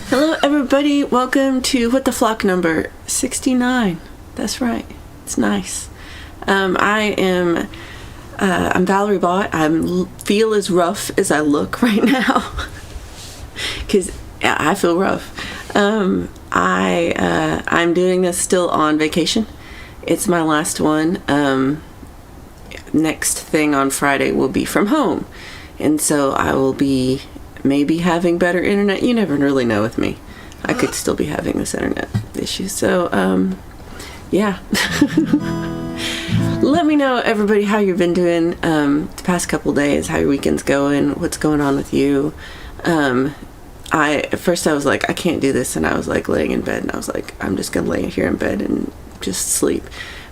Hello, everybody. Welcome to What the Flock number 69. That's right. It's nice. I'm Valerie Bott. I feel as rough as I look right now because I feel rough. I'm doing this still on vacation. It's my last one. Next thing on Friday will be from home, and so I will be maybe having better internet. You never really know with me. I could still be having this internet issue. So, yeah. Let me know, everybody, how you've been doing the past couple days, how your weekend's going, what's going on with you. At first I was like, I can't do this, and I was like laying in bed, and I was like, I'm just gonna lay here in bed and just sleep.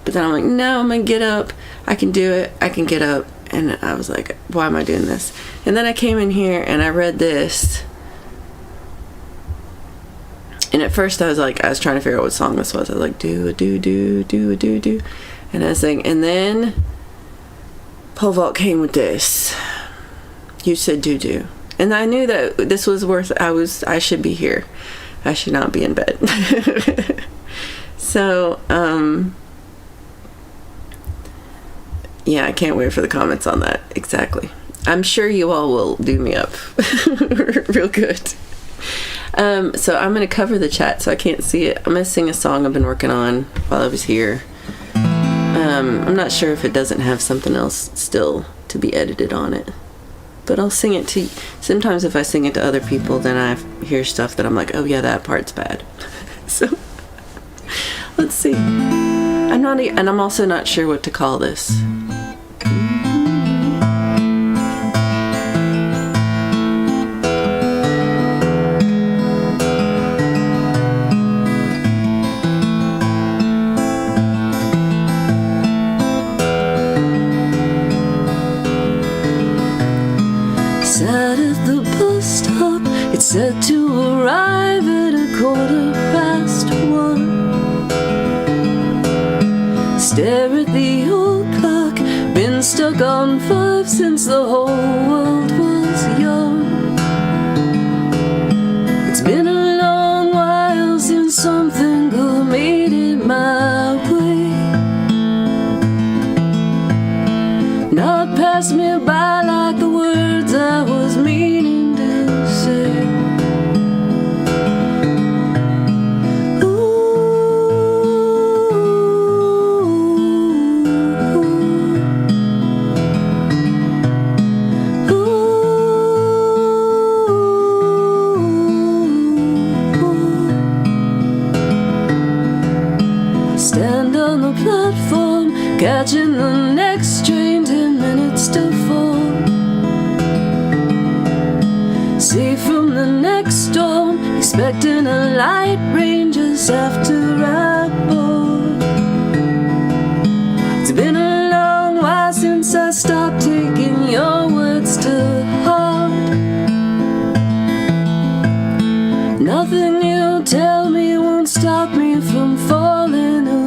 But then I'm like, no, I'm gonna get up. I can do it. I can get up. And I was like, why am I doing this? And then I came in here and I read this. And at first I was trying to figure out what song this was. I was like, do a do do do a do do. And I was saying, and then Pole Vault came with this. You said do do. And I knew that this was I should be here. I should not be in bed. So, yeah, I can't wait for the comments on that. Exactly. I'm sure you all will do me up real good. So I'm going to cover the chat so I can't see it. I'm going to sing a song I've been working on while I was here. I'm not sure if it doesn't have something else still to be edited on it. But I'll sing it to... Sometimes if I sing it to other people, then I hear stuff that I'm like, oh yeah, that part's bad. So, let's see. I'm also not sure what to call this. Sat at the bus stop, it's set to arrive at 1:15. Stare at the old clock, been stuck on 5 since the whole world was young. It's been a long while since something good made it my way. Not passed me by like the words I was meaning to say. Stand on the platform, catching the next train, 10 minutes to 4. Safe from the next storm, expecting a light rain just after I board. It's been a long while since I stopped taking your words to heart. Nothing you tell me won't stop me from falling apart.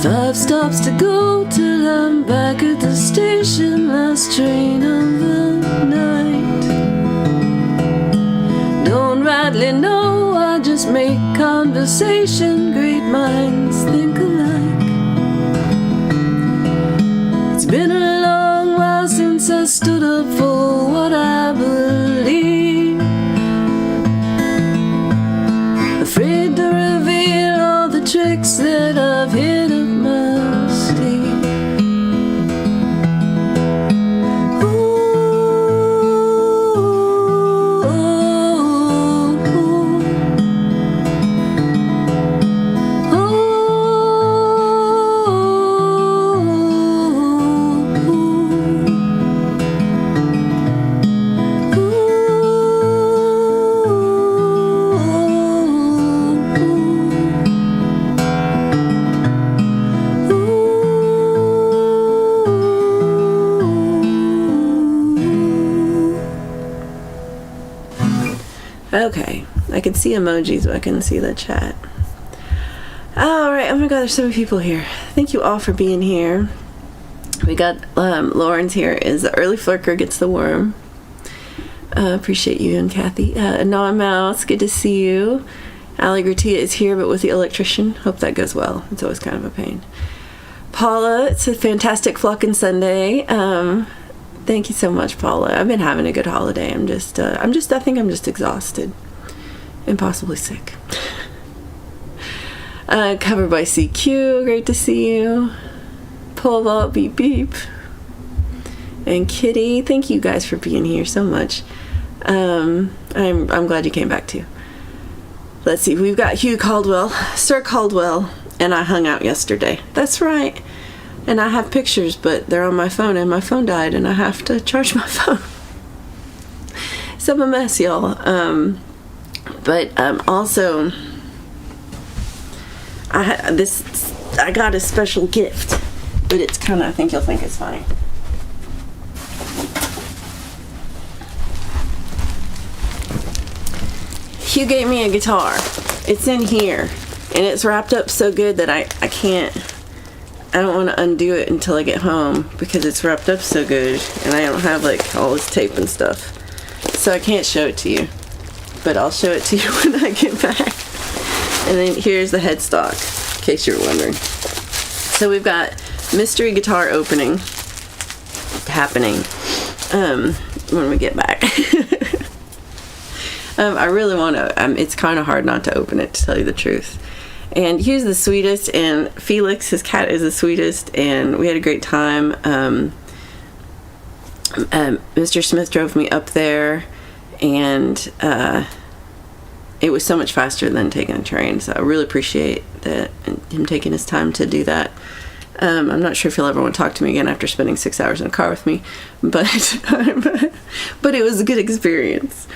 Five stops to go till I'm back at the station. Last train of the night. Don't rightly know, I just make conversation. Great minds think alike. It's been a long while since I stood up for what I believe. Afraid to reveal all the tricks that I've hid up my sleeve. Oh, Okay, I can see emojis, but I couldn't see the chat. All right, oh my god, there's so many people here. Thank you all for being here. We got Lauren's here. Is the early flirker gets the worm. Appreciate you and Kathy. Noah Mouse, good to see you. Ali Gratia is here, but with the electrician. Hope that goes well. It's always kind of a pain. Paula, it's a fantastic flocking Sunday. Thank you so much, Paula. I've been having a good holiday. I think I'm just exhausted and possibly sick. Covered by CQ, great to see you. Pole vault, beep beep. And Kitty, thank you guys for being here so much. I'm glad you came back too. Let's see, we've got Hugh Caldwell, Sir Caldwell, and I hung out yesterday. That's right. And I have pictures, but they're on my phone, and my phone died, and I have to charge my phone. So I'm a mess, y'all. Also, I got a special gift, but it's kind of, I think you'll think it's funny. Hugh gave me a guitar. It's in here, and it's wrapped up so good that I don't want to undo it until I get home because it's wrapped up so good, and I don't have like all this tape and stuff, so I can't show it to you, but I'll show it to you when I get back. And then here's the headstock, in case you're wondering. So we've got mystery guitar opening happening when we get back. I really want to, it's kind of hard not to open it, to tell you the truth. And Hugh's the sweetest, and Felix, his cat, is the sweetest, and we had a great time. Mr. Smith drove me up there, and it was so much faster than taking a train, so I really appreciate that, and him taking his time to do that. I'm not sure if he'll ever want to talk to me again after spending 6 hours in a car with me, but it was a good experience.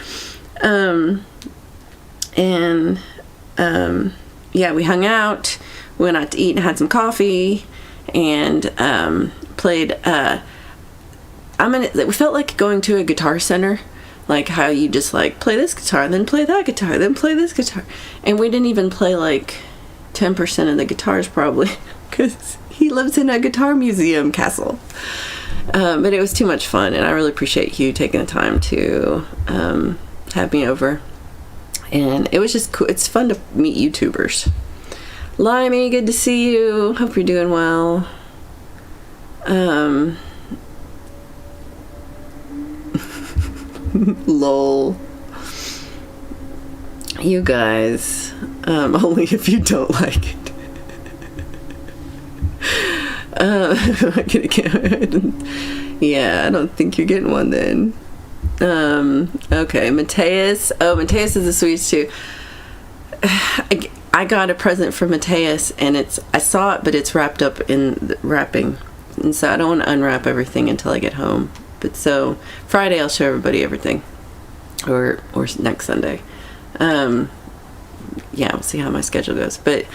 Yeah, we hung out, we went out to eat and had some coffee, and played, we felt like going to a guitar center, like how you just like play this guitar, then play that guitar, then play this guitar, and we didn't even play like 10% of the guitars probably, because he lives in a guitar museum castle. But it was too much fun, and I really appreciate Hugh taking the time to have me over. And it was just cool. It's fun to meet YouTubers. Limey, good to see you. Hope you're doing well. Lol. You guys, only if you don't like it. Yeah, I don't think you're getting one then. Okay, Mateus. Oh, Mateus is the sweetest too. I got a present for Mateus, and I saw it, but it's wrapped up in the wrapping, and so I don't want to unwrap everything until I get home. But so Friday I'll show everybody everything, or next Sunday. Yeah, we'll see how my schedule goes. But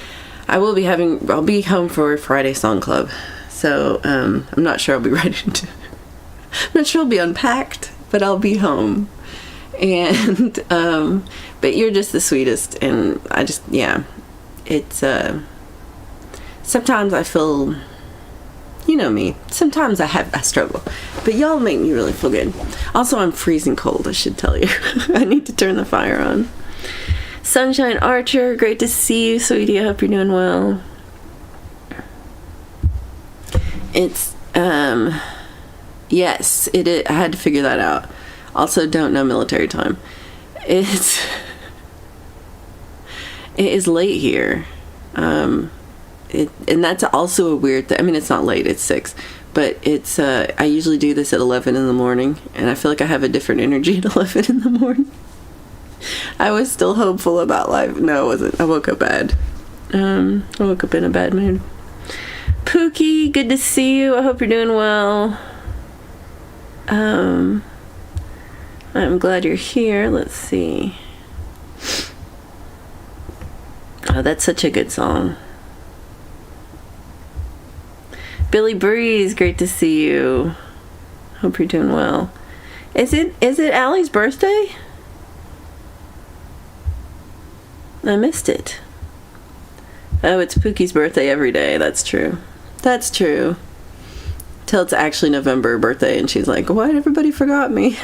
I'll be home for Friday Song Club, so I'm not sure I'll be ready to. I'm not sure I'll be unpacked, but I'll be home. And but you're just the sweetest, and it's sometimes I feel, you know me, sometimes I struggle, but y'all make me really feel good. Also, I'm freezing cold, I should tell you. I need to turn the fire on. Sunshine Archer, great to see you, sweetie. I hope you're doing well. It's yes, I had to figure that out. Also, don't know military time. It is late here. And that's also a weird thing. I mean, it's not late, it's 6. But it's, I usually do this at 11 in the morning. And I feel like I have a different energy at 11 in the morning. I was still hopeful about life. No, I wasn't. I woke up bad. I woke up in a bad mood. Pookie, good to see you. I hope you're doing well. I'm glad you're here. Let's see. Oh, that's such a good song. Billy Breeze, great to see you. Hope you're doing well. Is it Allie's birthday? I missed it. Oh, it's Pookie's birthday every day. That's true. That's true. Till it's actually November birthday, and she's like, "What? Everybody forgot me."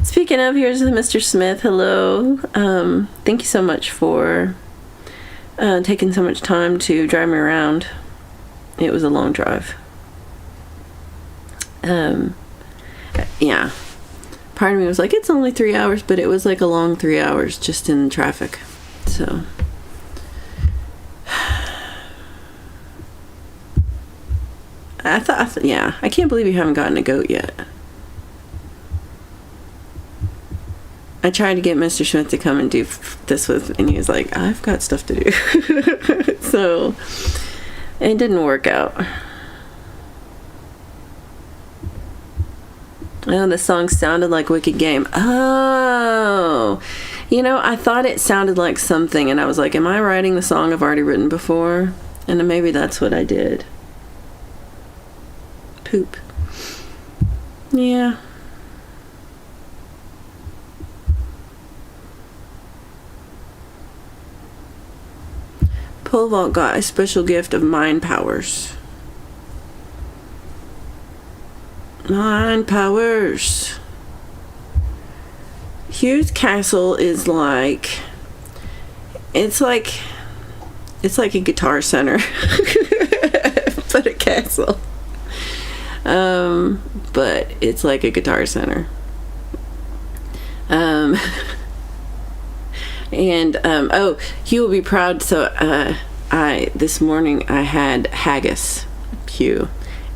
Speaking of, here's Mr. Smith. Hello. Thank you so much for taking so much time to drive me around. It was a long drive. Yeah. Part of me was like, it's only 3 hours, but it was like a long 3 hours just in traffic. So I thought, yeah, I can't believe you haven't gotten a goat yet. I tried to get Mr. Schmidt to come and do this with, and he was like, I've got stuff to do. So it didn't work out. Oh, the song sounded like Wicked Game. Oh, you know, I thought it sounded like something, and I was like, am I writing the song I've already written before? And then maybe that's what I did. Poop. Yeah. Pole vault got a special gift of mind powers. Mind powers. Hugh's castle is like, it's like a guitar center, but a castle. But it's like a guitar center. And oh, Hugh will be proud. So this morning I had haggis, Hugh,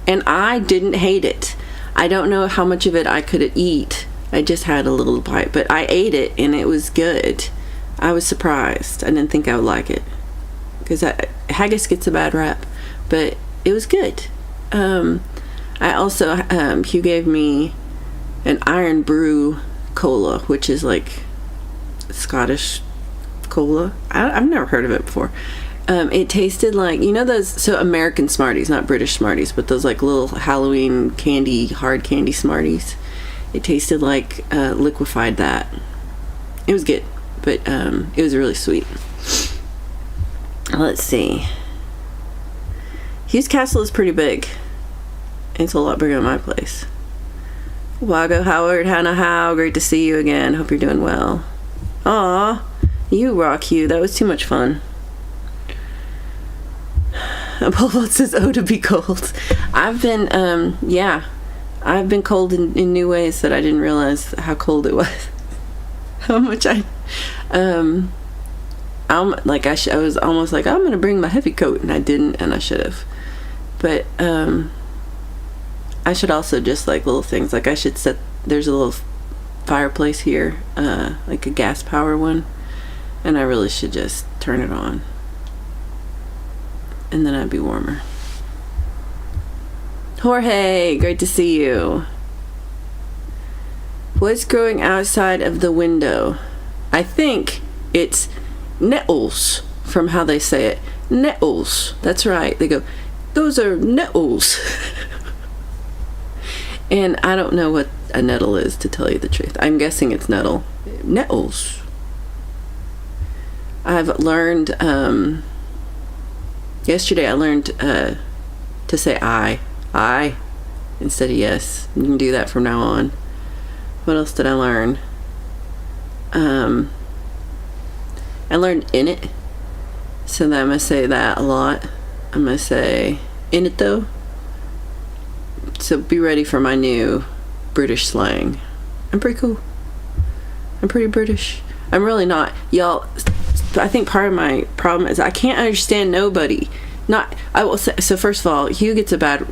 and I didn't hate it. I don't know how much of it I could eat. I just had a little bite, but I ate it and it was good. I was surprised. I didn't think I would like it because haggis gets a bad rap, but it was good. I also Hugh gave me an Iron Brew cola, which is like Scottish cola. I've never heard of it before. It tasted like, you know those, so American Smarties, not British Smarties, but those like little Halloween candy, hard candy Smarties. It tasted like liquefied that. It was good, but it was really sweet. Let's see. Hughes Castle is pretty big. It's a lot bigger than my place. Wago Howard, Hannah Howe, great to see you again. Hope you're doing well. Aw, you rock, Hugh. That was too much fun. Pole says, oh, to be cold. I've been, I've been cold in new ways that I didn't realize how cold it was. How much I was almost like, I'm going to bring my heavy coat, and I didn't, and I should have. But, I should also just, like, little things, like I should set, there's a little fireplace here, like a gas power one, and I really should just turn it on. And then I'd be warmer. Jorge, great to see you. What's growing outside of the window? I think it's nettles, from how they say it. Nettles. That's right. They go, those are nettles. And I don't know what a nettle is, to tell you the truth. I'm guessing it's nettle. Nettles. I've learned, yesterday I learned to say I instead of yes. You can do that from now on. What else did I learn? I learned in it. So then I'm going to say that a lot. I'm going to say in it though. So be ready for my new British slang. I'm pretty cool. I'm pretty British. I'm really not. Y'all, I think part of my problem is I can't understand nobody. Not, I will say, so first of all, Hugh gets a bad,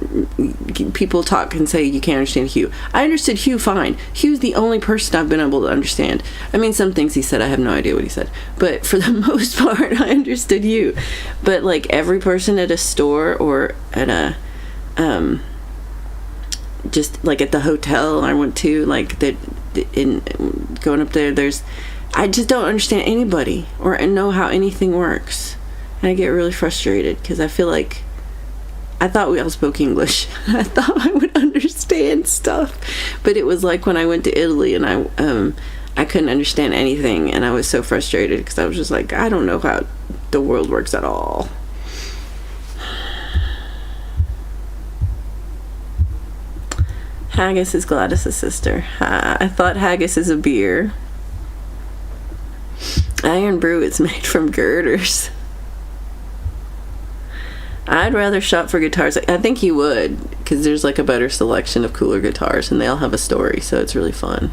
people talk and say you can't understand Hugh. I understood Hugh fine. Hugh's the only person I've been able to understand. I mean, some things he said, I have no idea what he said. But for the most part, I understood Hugh. But like every person at a store or at a, just like at the hotel I went to, like that in going up there, I just don't understand anybody or know how anything works. And I get really frustrated because I feel like I thought we all spoke English. I thought I would understand stuff. But it was like when I went to Italy and I I couldn't understand anything, and I was so frustrated because I was just like, I don't know how the world works at all. Haggis is Gladys' sister. I thought haggis is a beer. Iron Brew is made from girders. I'd rather shop for guitars. I think you would, because there's like a better selection of cooler guitars, and they all have a story, so it's really fun.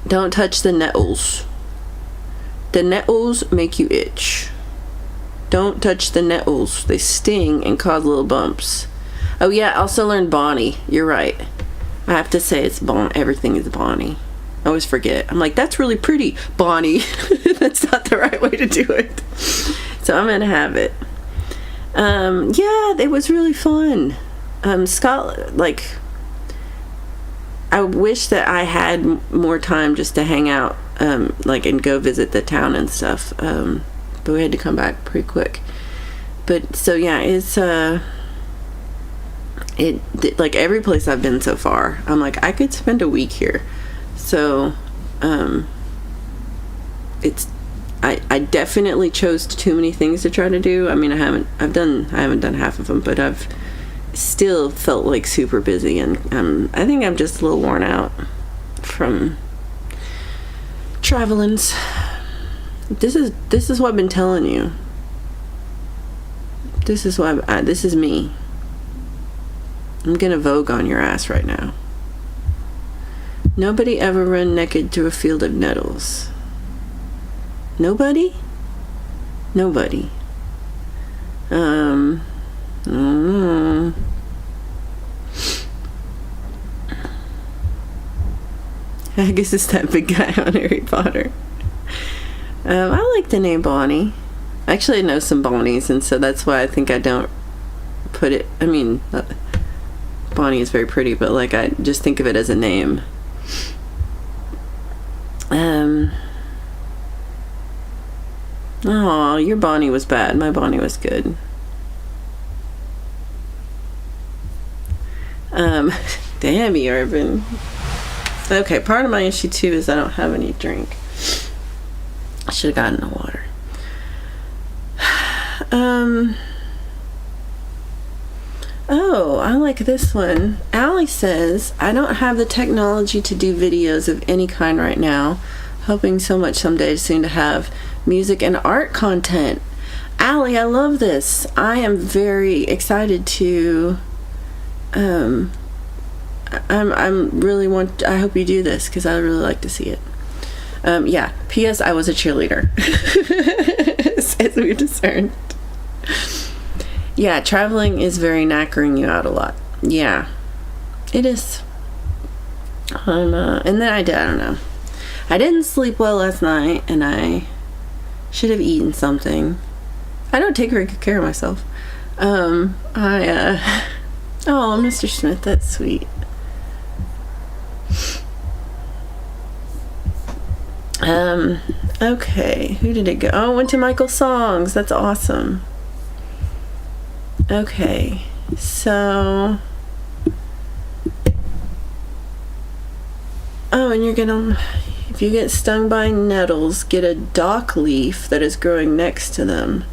Don't touch the nettles. The nettles make you itch. Don't touch the nettles. They sting and cause little bumps. Oh yeah, I also learned Bonnie. You're right. I have to say it's everything is Bonnie. I always forget. I'm like, that's really pretty, Bonnie. That's not the right way to do it. So I'm gonna have it. Yeah, it was really fun. Scotland, like, I wish that I had more time just to hang out, like, and go visit the town and stuff. But we had to come back pretty quick. But so yeah, it's like every place I've been so far, I'm like, I could spend a week here. So, I definitely chose too many things to try to do. I mean, I haven't done half of them, but I've still felt like super busy, and I think I'm just a little worn out from travelings. This is what I've been telling you. This is why this is me. I'm gonna Vogue on your ass right now. Nobody ever run naked through a field of nettles. Nobody? Nobody. I guess it's that big guy on Harry Potter. I like the name Bonnie. Actually, I know some Bonnies, and so that's why I think I don't put it. I mean, Bonnie is very pretty, but like I just think of it as a name. Oh, your Bonnie was bad. My Bonnie was good. Damn you, Urban. Okay, part of my issue too is I don't have any drink. I should have gotten the water. Oh, I like this one. Allie says, I don't have the technology to do videos of any kind right now. Hoping so much someday soon to have music and art content. Allie, I love this. I am very excited to I hope you do this because I really like to see it. Yeah. P.S. I was a cheerleader. As we discerned. Yeah, traveling is very knackering you out a lot. Yeah, it is. And then I don't know. I didn't sleep well last night, and I should have eaten something. I don't take very good care of myself. Oh, Mr. Smith, that's sweet. Okay, who did it go? Oh, it went to Michael Songs. That's awesome. Okay, so... Oh, and you're gonna... If you get stung by nettles, get a dock leaf that is growing next to them.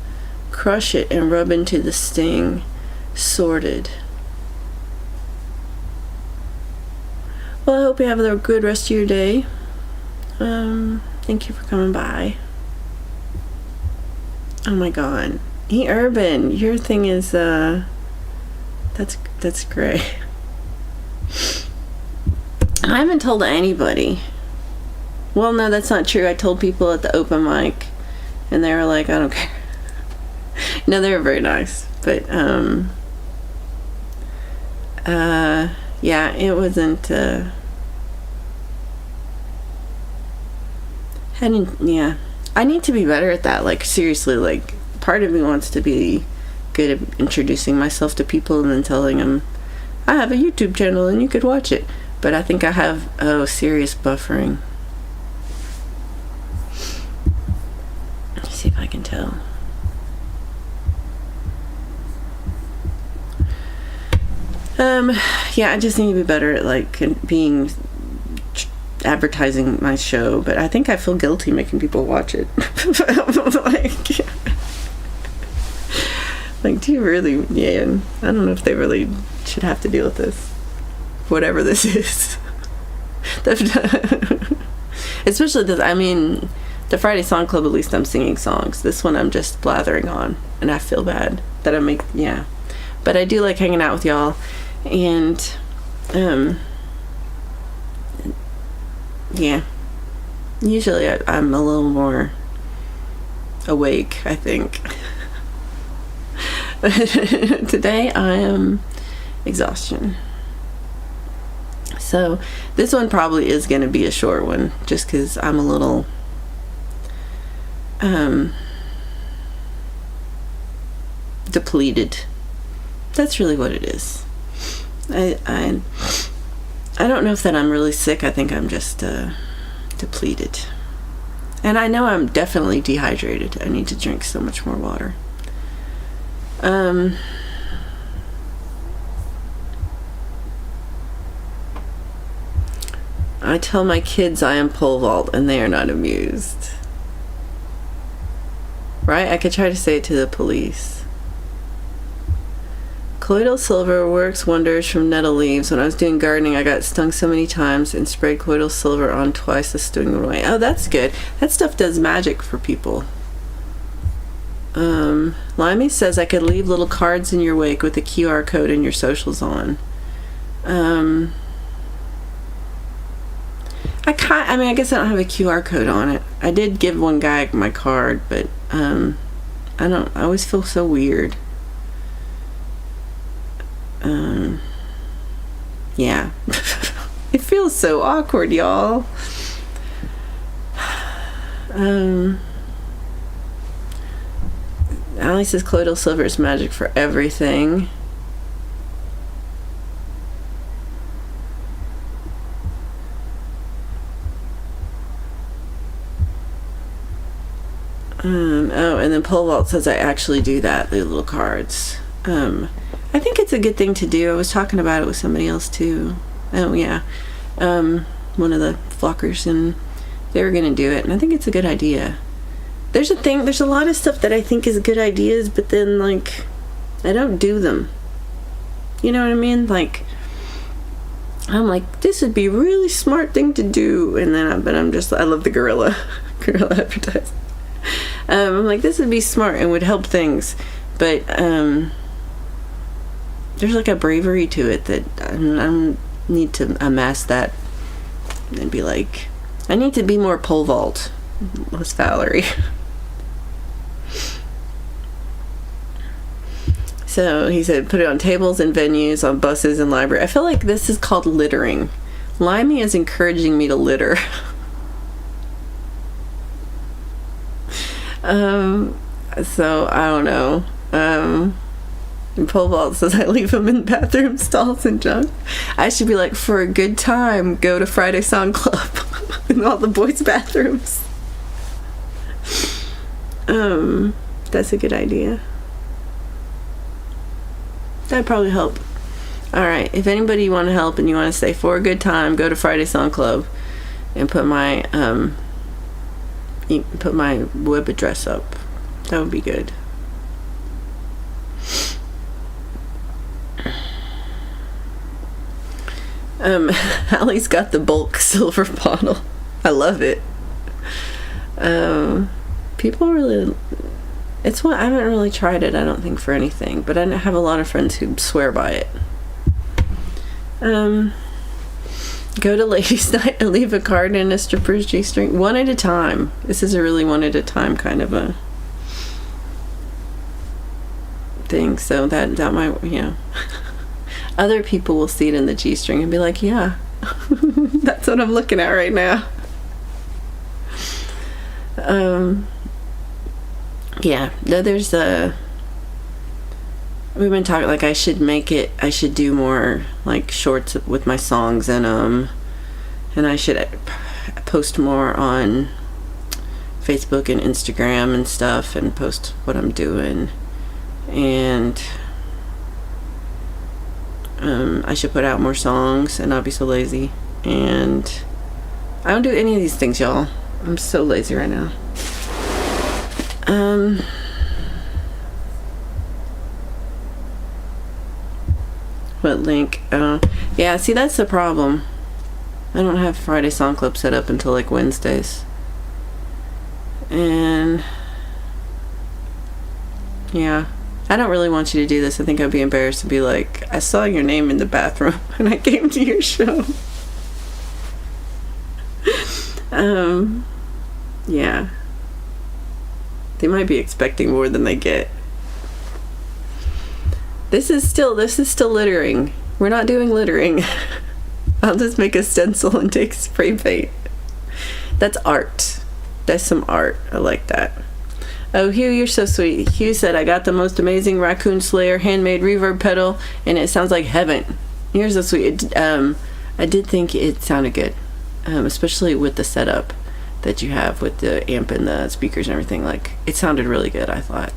Crush it and rub into the sting. Sorted. Well, I hope you have a good rest of your day. Thank you for coming by. Oh my god. Hey, Urban, your thing is, that's great. I haven't told anybody. Well, no, that's not true. I told people at the open mic, and they were like, I don't care. No, they were very nice. But, yeah, it wasn't, yeah. I need to be better at that. Like, seriously, like, part of me wants to be good at introducing myself to people and then telling them, I have a YouTube channel and you could watch it. But I think I have, serious buffering. Let's see if I can tell. Yeah, I just need to be better at, like, being advertising my show, but I think I feel guilty making people watch it. Like, do you really? Yeah, I don't know if they really should have to deal with this, whatever this is. Especially this. I mean, the Friday Song Club, at least I'm singing songs. This one I'm just blathering on, and I feel bad that I make. Yeah, but I do like hanging out with y'all, and yeah. Usually I'm a little more awake, I think. Today I am exhaustion. So this one probably is going to be a short one, just because I'm a little depleted. That's really what it is. I don't know if that I'm really sick. I think I'm just depleted. And I know I'm definitely dehydrated. I need to drink so much more water. I tell my kids I am pole vault and they are not amused. Right? I could try to say it to the police. Colloidal silver works wonders from nettle leaves. When I was doing gardening, I got stung so many times and sprayed colloidal silver on twice. The sting went away. Oh, that's good. That stuff does magic for people. Limey says I could leave little cards in your wake with a QR code and your socials on. I guess I don't have a QR code on it. I did give one guy my card, but I always feel so weird. Yeah. It feels so awkward, y'all. Allie says colloidal silver is magic for everything. And then Pole Vault says I actually do that, the little cards. I think it's a good thing to do. I was talking about it with somebody else too. Oh yeah. One of the flockers, and they were gonna do it, and I think it's a good idea. There's a lot of stuff that I think is good ideas, but then like I don't do them. You know what I mean? Like I'm like, this would be a really smart thing to do, and then I love the gorilla advertising. I'm like, this would be smart and would help things, but there's like a bravery to it that I need to amass that and be like, I need to be more pole vault, less Valerie. So he said, put it on tables and venues, on buses and library. I feel like this is called littering. Limey is encouraging me to litter. So I don't know. And Pole Vault says I leave them in bathroom stalls and junk. I should be like, for a good time, go to Friday Song Club in all the boys' bathrooms. That's a good idea. That'd probably help. Alright, if anybody want to help and you want to say for a good time, go to Friday Song Club and put my web address up. That would be good. Allie's got the bulk silver bottle. I love it. People really, it's one I haven't really tried it, I don't think, for anything, but I have a lot of friends who swear by it. Go to ladies' night and leave a card in a stripper's G-string, one at a time. This is a really one at a time kind of a thing, so that might, you know. Other people will see it in the G-string and be like, yeah, that's what I'm looking at right now. Yeah, there's we've been talking, like I should do more like shorts with my songs in them, and I should post more on Facebook and Instagram and stuff, and post what I'm doing, and I should put out more songs and not be so lazy, and I don't do any of these things, y'all. I'm so lazy right now. What link? Yeah, see, that's the problem. I don't have Friday Song Club set up until like Wednesdays. And yeah, I don't really want you to do this. I think I'd be embarrassed to be like, I saw your name in the bathroom and I came to your show. Yeah. They might be expecting more than they get. This is still littering. We're not doing littering. I'll just make a stencil and take spray paint. That's art. That's some art. I like that. Oh, Hugh, you're so sweet. Hugh said, I got the most amazing Raccoon Slayer handmade reverb pedal, and it sounds like heaven. You're so sweet. I did think it sounded good, especially with the setup that you have with the amp and the speakers and everything. Like, it sounded really good, I thought,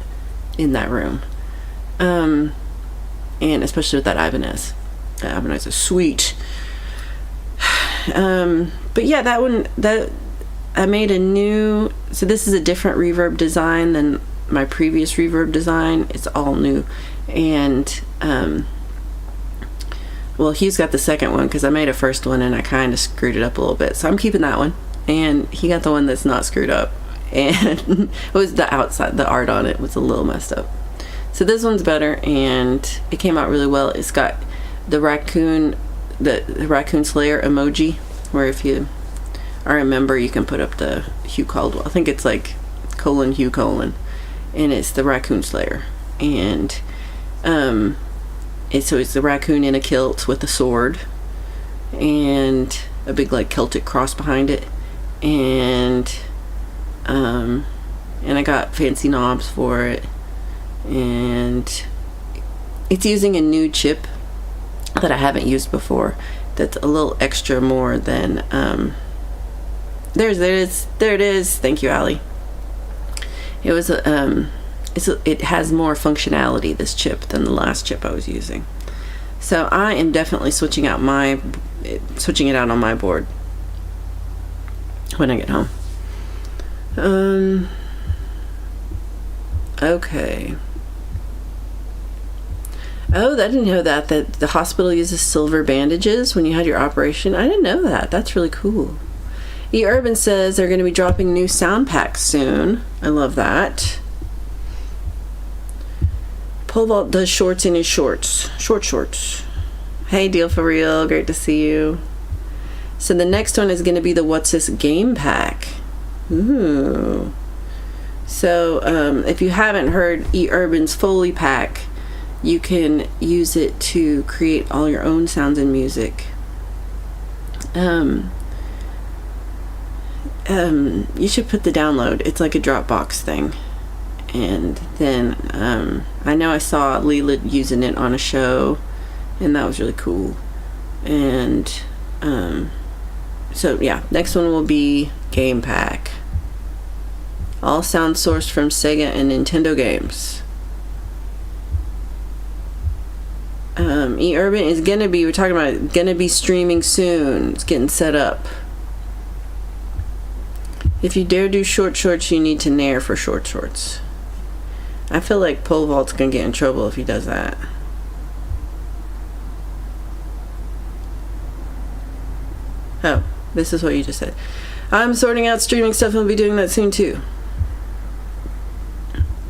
in that room. And especially with that Ibanez. That Ibanez is sweet. But yeah, that I made a new, so this is a different reverb design than my previous reverb design. It's all new. And well, he's got the second one because I made a first one and I kind of screwed it up a little bit, so I'm keeping that one. And he got the one that's not screwed up, and it was the outside, the art on it was a little messed up. So this one's better, and it came out really well. It's got the raccoon Slayer emoji, where if you are a member, you can put up the Hugh Caldwell. I think it's like : Hugh : and it's the Raccoon Slayer. And so it's the raccoon in a kilt with a sword and a big like Celtic cross behind it. And I got fancy knobs for it, and it's using a new chip that I haven't used before that's a little extra more than there it is. Thank you, Allie. It was it has more functionality, this chip, than the last chip I was using. So I am definitely switching it out on my board when I get home. Okay. Oh, I didn't know that the hospital uses silver bandages when you had your operation. I didn't know that. That's really cool. E. Urban says they're going to be dropping new sound packs soon. I love that. Pole Vault does shorts in his shorts. Shorts. Hey, Deal for Real. Great to see you. So the next one is going to be the What's This Game Pack. Ooh. So if you haven't heard E. Urban's Foley Pack, you can use it to create all your own sounds and music. You should put the download. It's like a Dropbox thing. And then I know I saw Leela using it on a show, and that was really cool. And so yeah, next one will be Game Pack. All sound sourced from Sega and Nintendo games. E. Urban is gonna be, we're talking about, gonna be streaming soon. It's getting set up. If you dare do shorts, you need to nair for shorts. I feel like Pole Vault's gonna get in trouble if he does that. Oh, this is what you just said. I'm sorting out streaming stuff and I'll be doing that soon too.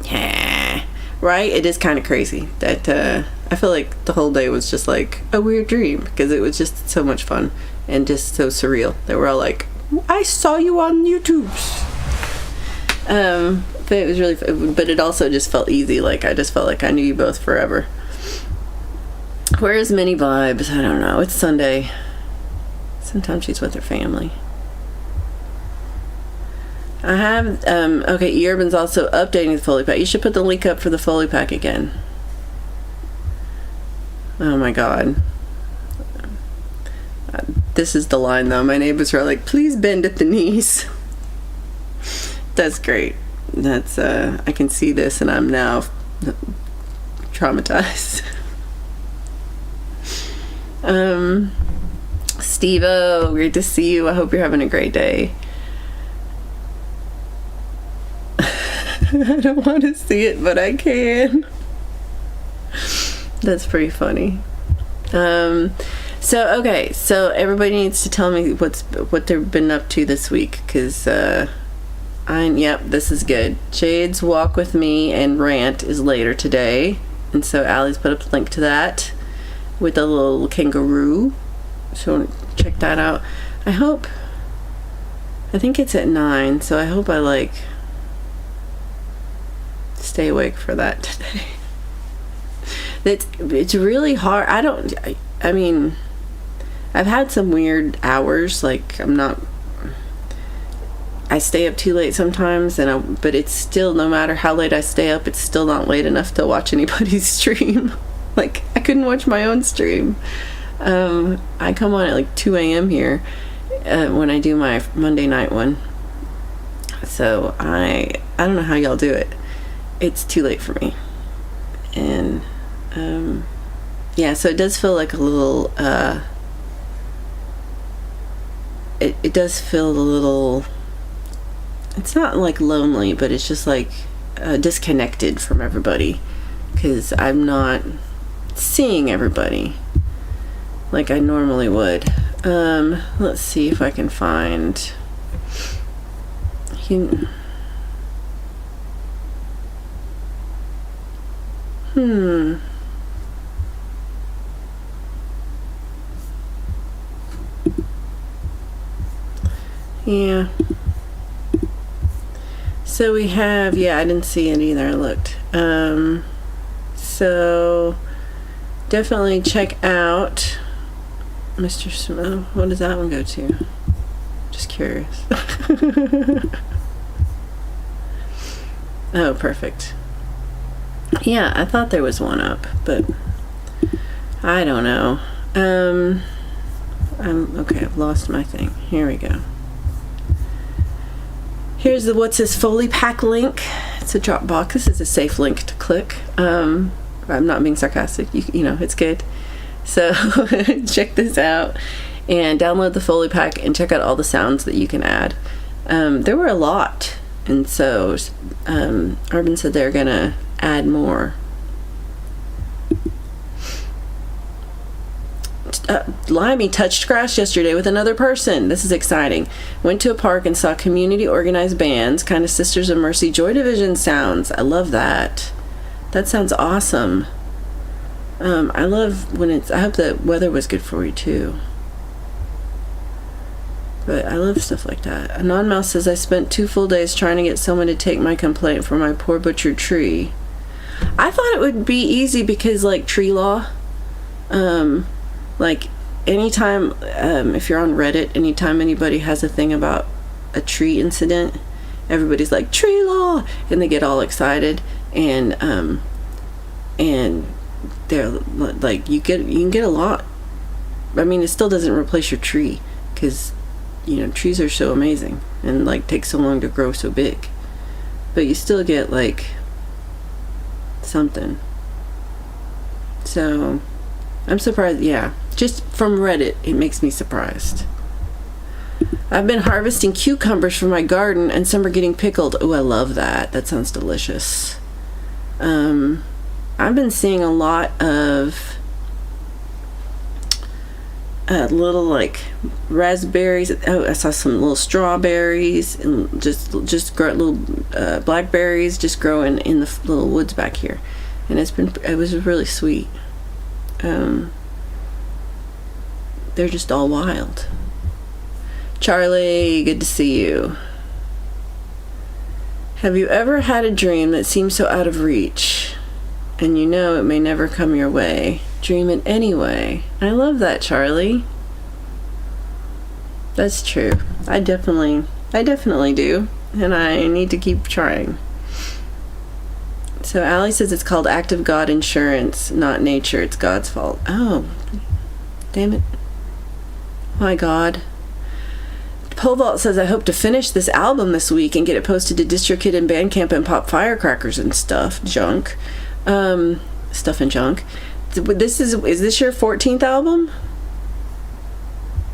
Yeah. Right? It is kind of crazy that I feel like the whole day was just like a weird dream, because it was just so much fun and just so surreal that we're all like, I saw you on YouTube. But it was really fun, but it also just felt easy. Like I just felt like I knew you both forever. Where's Minnie Vibes? I don't know. It's Sunday. Sometimes she's with her family. I have okay, E. Urban's also updating the Foley Pack. You should put the link up for the Foley Pack again. Oh my god. This is the line though. My neighbors are like, please bend at the knees. That's great. That's I can see this and I'm now traumatized. Steve-O, great to see you. I hope you're having a great day. I don't want to see it, but I can. That's pretty funny. So everybody needs to tell me what they've been up to this week, because this is good. Jade's Walk With Me and Rant is later today, and so Allie's put up a link to that with a little kangaroo, so check that out. I think it's at 9, so I hope I stay awake for that today. It's really hard. I mean, I've had some weird hours, I stay up too late sometimes, but it's still, no matter how late I stay up, it's still not late enough to watch anybody's stream. I couldn't watch my own stream. I come on at 2 a.m. here when I do my Monday night one. So I don't know how y'all do it. It's too late for me. And so it does feel like a little it does feel a little, it's not lonely, but it's just disconnected from everybody, because I'm not seeing everybody like I normally would. Let's see if I can find Yeah. So we have, I didn't see it either. I looked. So definitely check out Mr. Smith. What does that one go to? Just curious. Oh, perfect. Yeah, I thought there was one up, but I don't know. Okay, I've lost my thing. Here we go. Here's the What's This Foley Pack link. It's a Dropbox. This is a safe link to click. I'm not being sarcastic. You know, it's good. So check this out and download the Foley Pack and check out all the sounds that you can add. There were a lot, and so Urban said they're gonna add more. Limey touched grass yesterday with another person. This is exciting. Went to a park and saw community organized bands, kind of Sisters of Mercy, Joy Division sounds. I love that. That sounds awesome. I love when I hope the weather was good for you too. But I love stuff like that. Anonmouse says, I spent 2 full days trying to get someone to take my complaint for my poor butchered tree. I thought it would be easy because tree law, anytime, if you're on Reddit, anytime anybody has a thing about a tree incident, everybody's like, tree law, and they get all excited, and they're you can get a lot. I mean, it still doesn't replace your tree, because trees are so amazing and take so long to grow so big, but you still get something. So I'm surprised. Just from Reddit, it makes me surprised. I've been harvesting cucumbers from my garden, and some are getting pickled. Oh, I love that. That sounds delicious. I've been seeing a lot of little raspberries. Oh, I saw some little strawberries and just grow little blackberries just growing in the little woods back here, and it was really sweet. They're just all wild. Charlie, good to see you. Have you ever had a dream that seems so out of reach, and it may never come your way? Dream it anyway. I love that, Charlie. That's true. I definitely do, and I need to keep trying. So Allie says it's called Act of God Insurance, not nature. It's God's fault. Oh, damn it. My God. Pole Vault says, I hope to finish this album this week and get it posted to DistroKid and Bandcamp and pop firecrackers and stuff. Junk. Stuff and junk. Is this your 14th album?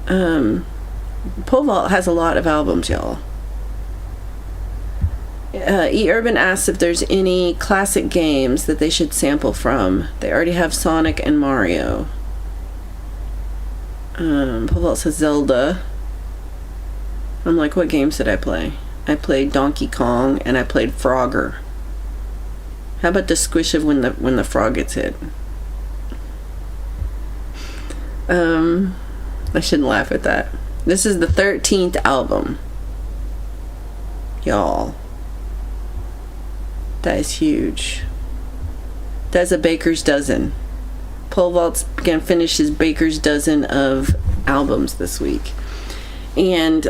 Pole Vault has a lot of albums, y'all. E. Urban asks if there's any classic games that they should sample from. They already have Sonic and Mario. Pole Vault says Zelda. I'm like, what games did I play? I played Donkey Kong and I played Frogger. How about the squish of when the frog gets hit? I shouldn't laugh at that. This is the 13th album. Y'all. That is huge. That's a baker's dozen. Pole Vault's gonna finish his baker's dozen of albums this week. And,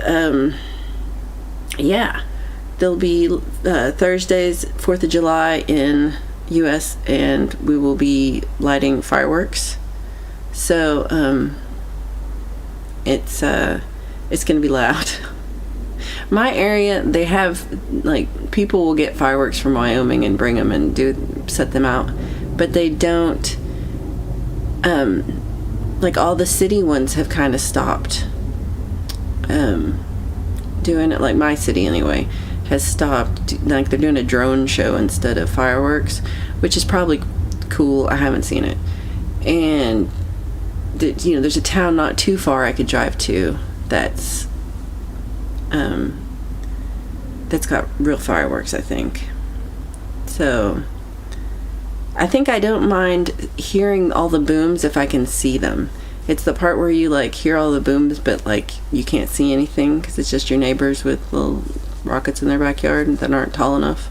yeah. There'll be Thursdays, 4th of July in U.S., and we will be lighting fireworks. So, it's going to be loud. My area, they have, like, people will get fireworks from Wyoming and bring them and set them out. But they don't, like, all the city ones have kind of stopped doing it. Like, my city, anyway, has stopped. Like, they're doing a drone show instead of fireworks, which is probably cool. I haven't seen it. And, there's a town not too far I could drive to that's got real fireworks, I think. So I think I don't mind hearing all the booms if I can see them. It's the part where you like hear all the booms but like you can't see anything because it's just your neighbors with little rockets in their backyard that aren't tall enough.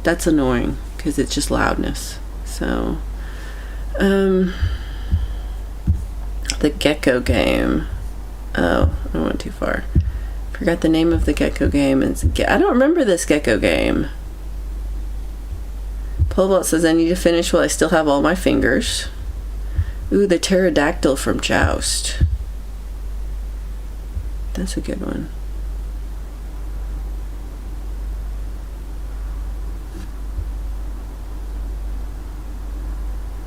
That's annoying because it's just loudness. So the Gecko game. Oh, I went too far. Forgot the name of the Gecko game. I don't remember this Gecko game. Pole Vault says I need to finish while I still have all my fingers. Ooh, the pterodactyl from Joust. That's a good one.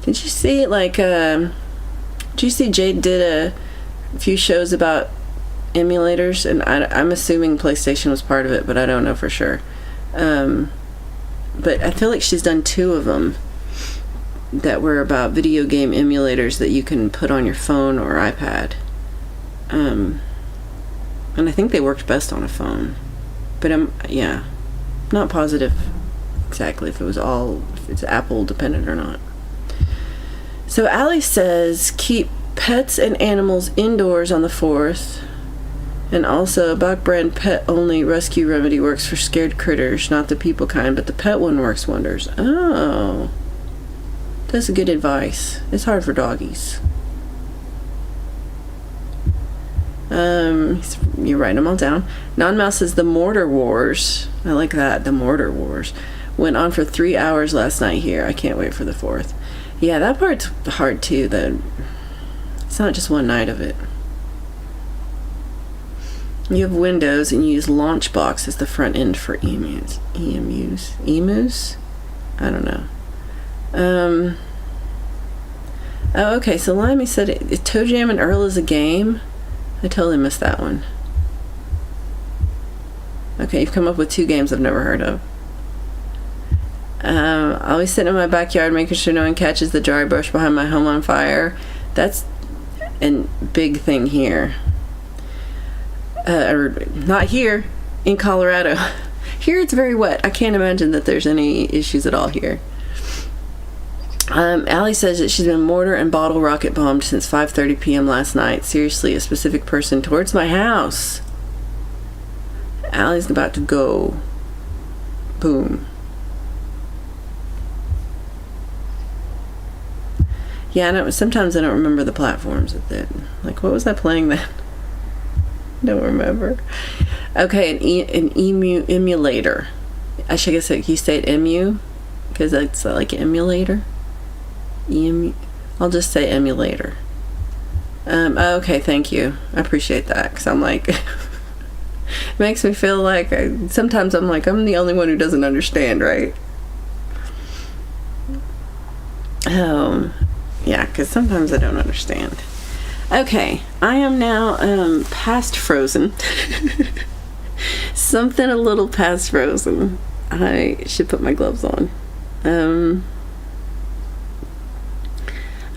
Did you see, like, did you see Jade did a few shows about emulators? And I'm assuming PlayStation was part of it, but I don't know for sure. But I feel like she's done 2 of them that were about video game emulators that you can put on your phone or iPad. And I think they worked best on a phone. But I'm not positive exactly if it's Apple dependent or not. So Allie says keep pets and animals indoors on the 4th. And also, a Bach brand pet-only rescue remedy works for scared critters, not the people kind, but the pet one works wonders. Oh. That's good advice. It's hard for doggies. You're writing them all down. Non-Mouse says the Mortar Wars. I like that, the Mortar Wars. Went on for 3 hours last night here. I can't wait for the 4th. Yeah, that part's hard too, though. It's not just one night of it. You have Windows and you use Launchbox as the front end for emus. Emus? I don't know. Oh, okay, so Limey said Toe Jam and Earl is a game? I totally missed that one. Okay, you've come up with 2 games I've never heard of. I always sit in my backyard making sure no one catches the dry brush behind my home on fire. That's a big thing here. Or not here, in Colorado. Here it's very wet. I can't imagine that there's any issues at all here. Allie says that she's been mortar and bottle rocket bombed since 5:30 p.m. last night. Seriously, a specific person towards my house. Allie's about to go. Boom. Yeah, sometimes I don't remember the platforms that did. Like, what was I playing then? Don't remember. Okay, an emulator. I should guess you say it emu because it's like emulator. I'll just say emulator. Okay, thank you. I appreciate that because I'm like, it makes me feel like sometimes I'm like I'm the only one who doesn't understand, right? Yeah, because sometimes I don't understand. Okay, I am now past frozen. Something a little past frozen. I should put my gloves on.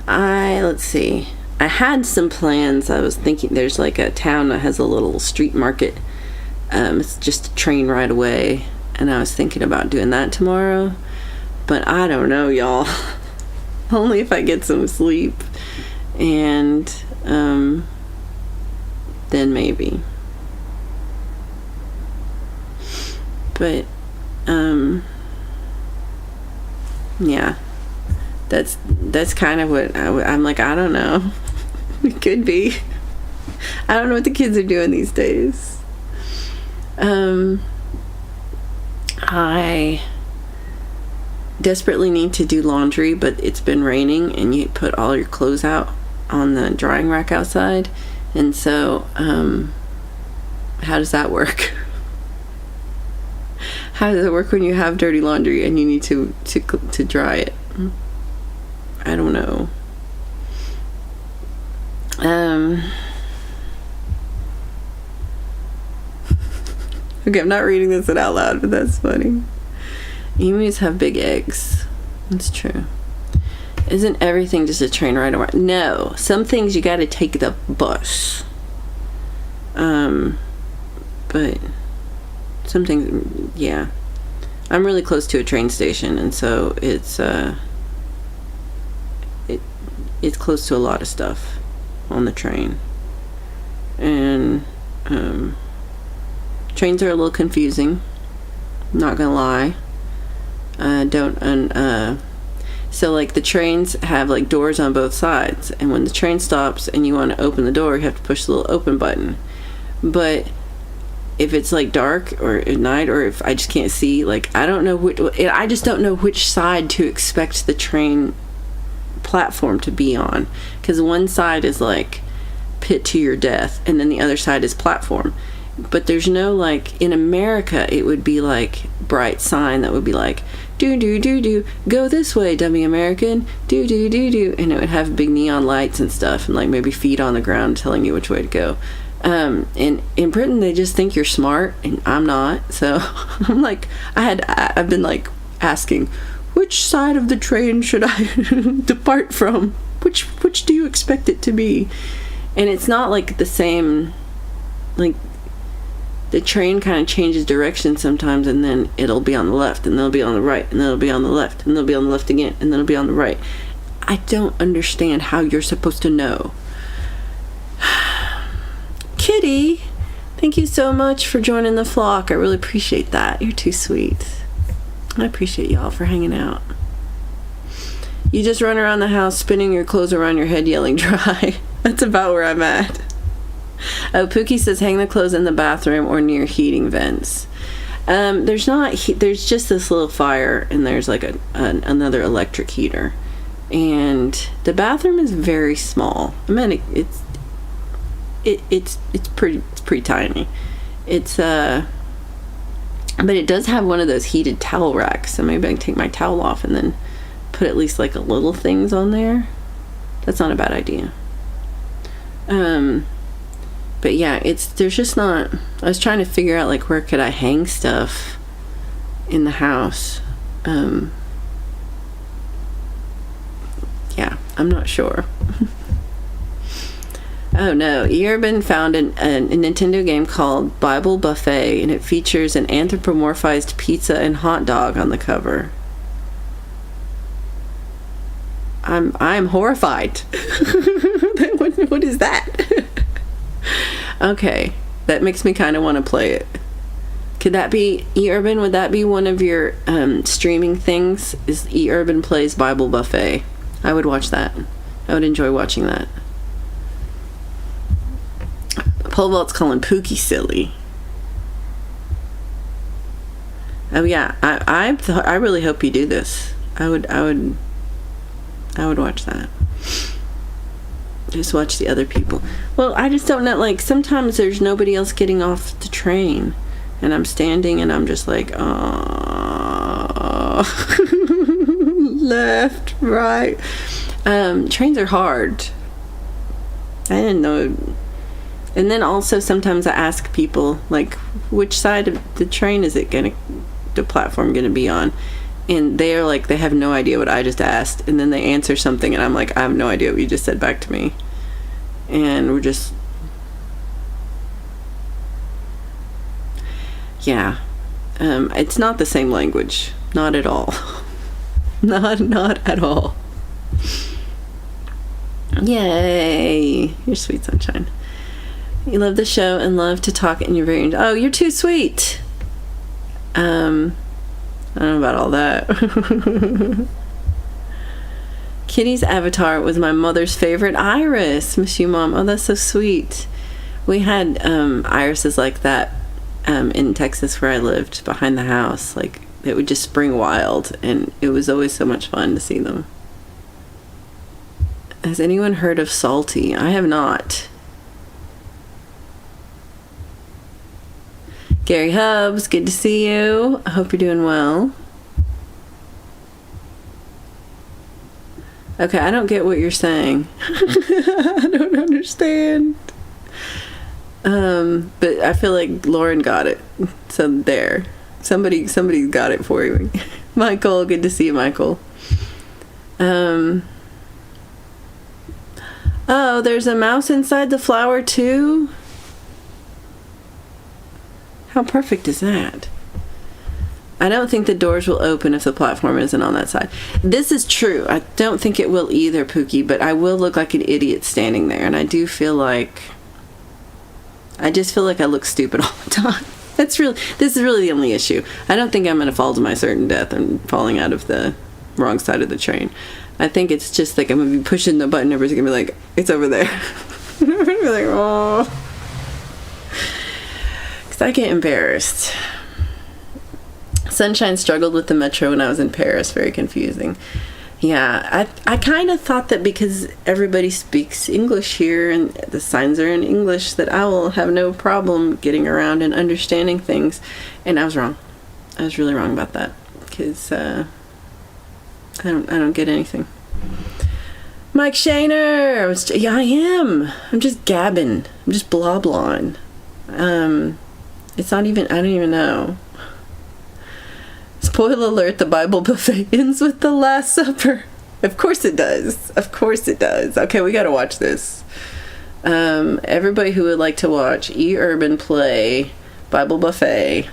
Let's see. I had some plans. I was thinking there's like a town that has a little street market. It's just a train ride away, and I was thinking about doing that tomorrow. But I don't know, y'all. Only if I get some sleep. And then maybe. But yeah, that's kind of what I'm like. I don't know. It could be. I don't know what the kids are doing these days. I desperately need to do laundry, but it's been raining and you put all your clothes out on the drying rack outside, and so how does that work? How does it work when you have dirty laundry and you need to dry it? I don't know. Okay, I'm not reading this out loud, but that's funny. Emus have big eggs. That's true. Isn't everything just a train ride around? No. Some things you gotta take the bus. But some things, yeah. I'm really close to a train station, and so it's close to a lot of stuff on the train. And trains are a little confusing, not gonna lie. So like the trains have like doors on both sides, and when the train stops and you want to open the door, you have to push the little open button. But if it's like dark or at night, or if I just can't see, like I just don't know which side to expect the train platform to be on, because one side is like pit to your death and then the other side is platform. But there's no, like, in America it would be like bright sign that would be like, do do do do, go this way, dummy American, do do do do, and it would have big neon lights and stuff, and like maybe feet on the ground telling you which way to go. In Britain they just think you're smart, and I'm not. So I'm like, I've been like asking, which side of the train should I depart from? Which do you expect it to be? And it's not like the same, like the train kind of changes direction sometimes, and then it'll be on the left, and then it'll be on the right, and then it'll be on the left, and then it'll be on the left again, and then it'll be on the right. I don't understand how you're supposed to know. Kitty, thank you so much for joining the flock. I really appreciate that. You're too sweet. I appreciate y'all for hanging out. You just run around the house spinning your clothes around your head yelling dry. That's about where I'm at. Oh, Pookie says hang the clothes in the bathroom or near heating vents. There's just this little fire, and there's like another electric heater, and the bathroom is very small. I mean, it's pretty tiny. But it does have one of those heated towel racks, so maybe I can take my towel off and then put at least like a little things on there. That's not a bad idea. But yeah, there's just not, I was trying to figure out like where could I hang stuff in the house. Yeah, I'm not sure. Oh no, Urban found a Nintendo game called Bible Buffet, and it features an anthropomorphized pizza and hot dog on the cover. I'm horrified. What is that? Okay, that makes me kind of want to play it. Could that be E-Urban? Would that be one of your streaming things? Is E-Urban plays Bible Buffet? I would watch that. I would enjoy watching that. Pole vault's calling Pookie silly. Oh yeah, I really hope you do this. I would watch that. Just watch the other people. Well, I just don't know, like sometimes there's nobody else getting off the train, and I'm standing and I'm just like, oh, left, right. Trains are hard. I didn't know. And then also sometimes I ask people, like, which side of the train is it the platform gonna be on? And they're like, they have no idea what I just asked. And then they answer something and I'm like, I have no idea what you just said back to me. And we're just, yeah. It's not the same language. Not at all. Not at all. Yay. You're sweet, sunshine. You love the show and love to talk and you're very... Oh, you're too sweet. I don't know about all that. Kitty's avatar was my mother's favorite iris. Miss you, Mom. Oh, that's so sweet. We had irises like that in Texas where I lived, behind the house. Like, it would just spring wild, and it was always so much fun to see them. Has anyone heard of Salty? I have not. Gary Hubbs, good to see you. I hope you're doing well. Okay, I don't get what you're saying. I don't understand. But I feel like Lauren got it. So there. Somebody got it for you. Michael, good to see you, Michael. Oh, there's a mouse inside the flower too? How perfect is that? I don't think the doors will open if the platform isn't on that side. This is true. I don't think it will either, Pookie, but I will look like an idiot standing there, and I just feel like I look stupid all the time. This is really the only issue. I don't think I'm going to fall to my certain death and falling out of the wrong side of the train. I think it's just like I'm going to be pushing the button, everybody's going to be like, it's over there. I'm going to be like, oh. Because I get embarrassed. Sunshine struggled with the metro when I was in Paris. Very confusing. Yeah, I kind of thought that because everybody speaks English here and the signs are in English that I will have no problem getting around and understanding things. And I was wrong. I was really wrong about that. Because I don't get anything. Mike Shaner! I am. I'm just gabbing. I'm just blah-blahing. It's not even, I don't even know. Spoiler alert, the Bible buffet ends with the Last Supper. Of course it does. Of course it does. Okay, we gotta watch this. Everybody who would like to watch E. Urban play Bible buffet,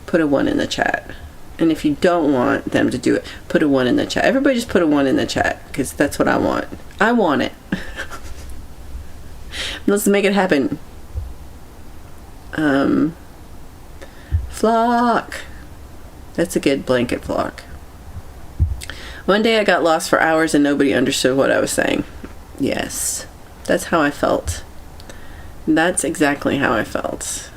put a 1 in the chat. And if you don't want them to do it, put a 1 in the chat. Everybody just put a 1 in the chat, because that's what I want. I want it. Let's make it happen. Flock. That's a good blanket flock. One day I got lost for hours and nobody understood what I was saying. Yes, that's how I felt. That's exactly how I felt.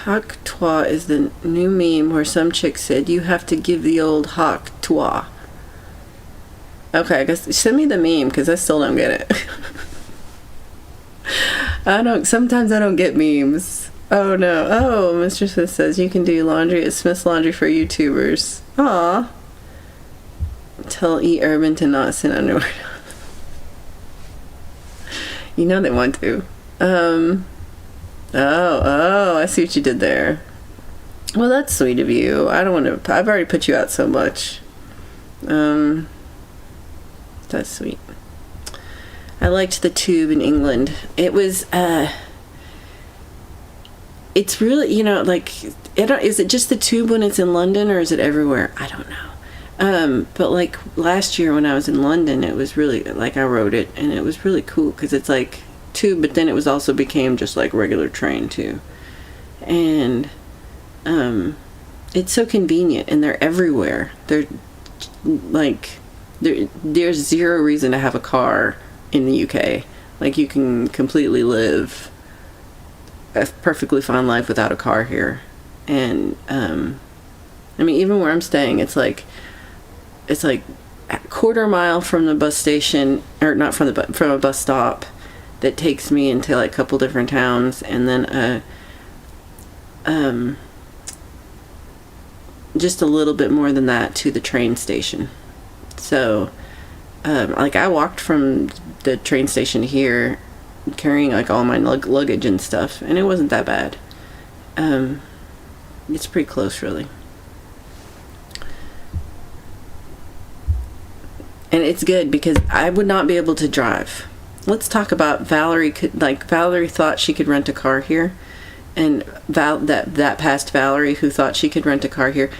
Hawk toi is the new meme where some chick said, you have to give the old hawk toi. Okay, I guess send me the meme because I still don't get it. Sometimes I don't get memes. Oh no. Oh, Mr. Smith says you can do laundry at Smith's Laundry for YouTubers. Aw. Tell E. Urban to not send underwear. You know they want to. Oh, I see what you did there. Well, that's sweet of you. I don't want to, I've already put you out so much. That's sweet. I liked the Tube in England. It was, it's really, like, is it just the Tube when it's in London or is it everywhere? I don't know. But like last year when I was in London, it was really, like, I rode it and it was really cool because it's like Tube, but then it was also became just like regular train too. And, it's so convenient and they're everywhere. They're like, there's zero reason to have a car in the UK. Like, you can completely live a perfectly fine life without a car here. And I mean, even where I'm staying, it's like a quarter mile from the bus station, or not from a bus stop that takes me into like a couple different towns, and then just a little bit more than that to the train station. So, like, I walked from the train station here carrying, like, all my luggage and stuff, and it wasn't that bad. It's pretty close, really. And it's good because I would not be able to drive. Let's talk about Valerie. Valerie thought she could rent a car here, and that past Valerie who thought she could rent a car here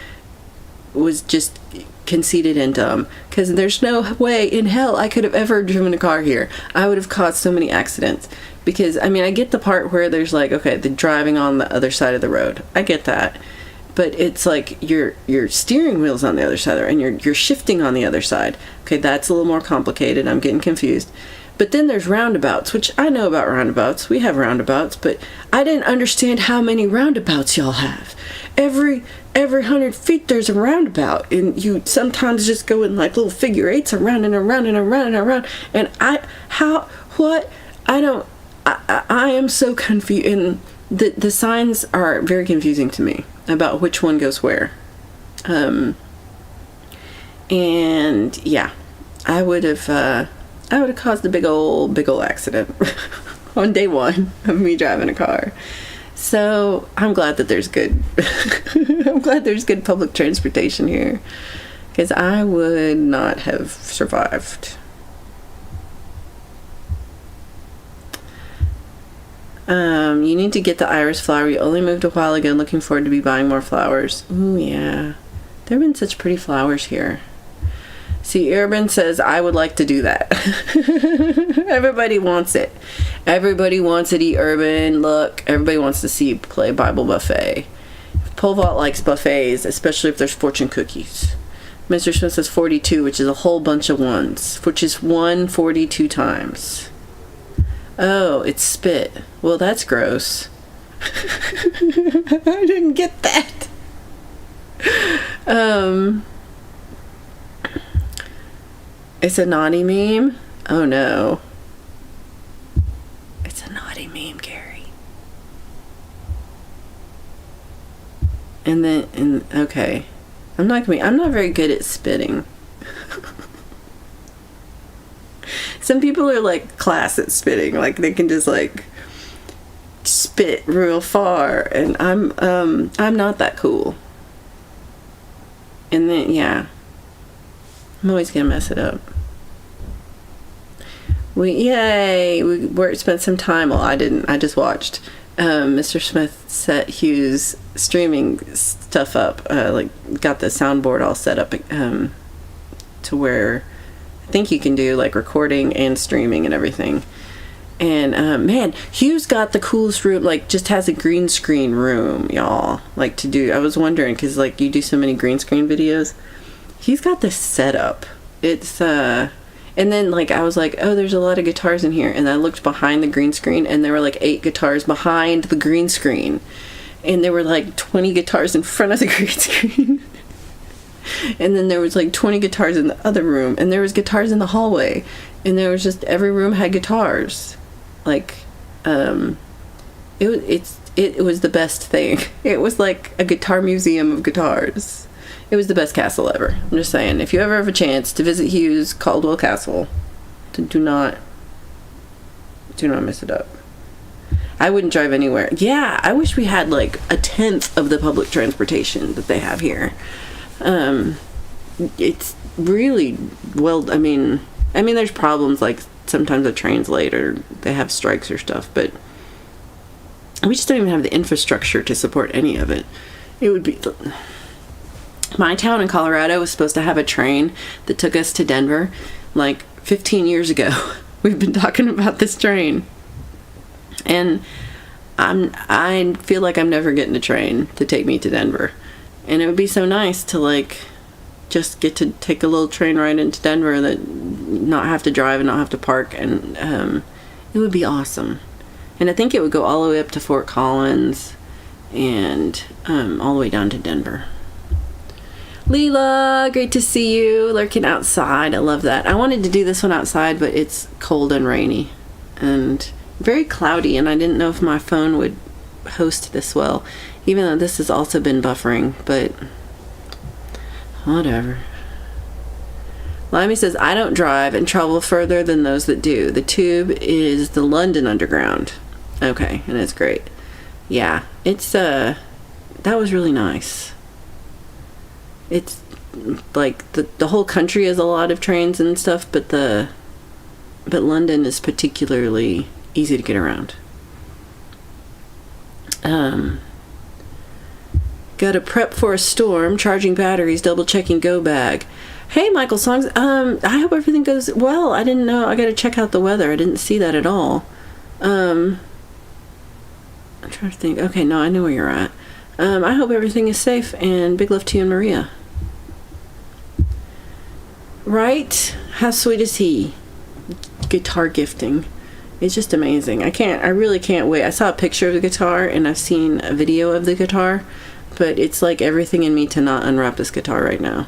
was just conceited and dumb, because there's no way in hell I could have ever driven a car here. I would have caused so many accidents. Because, I mean, I get the part where there's like, okay, the driving on the other side of the road. I get that. But it's like your steering wheel's on the other side, and you're shifting on the other side. Okay, that's a little more complicated. I'm getting confused. But then there's roundabouts, which I know about roundabouts. We have roundabouts, but I didn't understand how many roundabouts y'all have. Every 100 feet there's a roundabout, and you sometimes just go in like little figure eights around and around and around and around. And I am so confused, and the signs are very confusing to me about which one goes where. And yeah, I would have caused a big old accident on day one of me driving a car. So I'm glad that there's good I'm glad there's good public transportation here, because I would not have survived. You need to get the iris flower. You only moved a while ago. Looking forward to be buying more flowers. Ooh, yeah. There have been such pretty flowers here. See, Urban says, I would like to do that. Everybody wants it. Everybody wants it, Urban. Look, everybody wants to see you play Bible Buffet. Pole Vault likes buffets, especially if there's fortune cookies. Mr. Smith says 42, which is a whole bunch of ones, which is 142 times. Oh, it's spit. Well, that's gross. I didn't get that. It's a naughty meme? Oh no. It's a naughty meme, Gary. Okay. I'm not very good at spitting. Some people are like class at spitting, like they can just like spit real far, and I'm not that cool. And then yeah, I'm always gonna mess it up. We spent some time. Well, I didn't. I just watched. Mr. Smith set Hugh's streaming stuff up. Like got the soundboard all set up to where I think you can do like recording and streaming and everything. And man, Hugh's got the coolest room. Like just has a green screen room, y'all. Like to do. I was wondering because like you do so many green screen videos. He's got this setup. It's and then like I was like, oh, there's a lot of guitars in here, and I looked behind the green screen, and there were like 8 guitars behind the green screen, and there were like 20 guitars in front of the green screen. And then there was like 20 guitars in the other room, and there was guitars in the hallway, and there was just every room had guitars. Like it was the best thing. It was like a guitar museum of guitars. It was the best castle ever. I'm just saying, if you ever have a chance to visit Hughes Caldwell Castle, do not mess it up. I wouldn't drive anywhere. Yeah, I wish we had like 1/10 of the public transportation that they have here. It's really well. I mean, there's problems like sometimes the train's late or they have strikes or stuff, but we just don't even have the infrastructure to support any of it. It would be. My town in Colorado was supposed to have a train that took us to Denver like 15 years ago. We've been talking about this train. And I feel like I'm never getting a train to take me to Denver. And it would be so nice to like just get to take a little train ride into Denver that not have to drive and not have to park, and it would be awesome. And I think it would go all the way up to Fort Collins and all the way down to Denver. Leela, great to see you lurking outside. I love that. I wanted to do this one outside, but it's cold and rainy and very cloudy, and I didn't know if my phone would host this well, even though this has also been buffering. But Whatever. Limey says, I don't drive and travel further than those that do. The tube is the London Underground. Okay, and it's great. Yeah, it's, that was really nice. It's, like, the whole country has a lot of trains and stuff, but London is particularly easy to get around. Gotta prep for a storm, charging batteries, double checking go bag. Hey, Michael Songs. I hope everything goes well. I didn't know. I gotta check out the weather. I didn't see that at all. I'm trying to think. Okay, no, I know where you're at. I hope everything is safe, and big love to you and Maria. Right? How sweet is he? Guitar gifting. It's just amazing. I really can't wait. I saw a picture of the guitar, and I've seen a video of the guitar, but it's like everything in me to not unwrap this guitar right now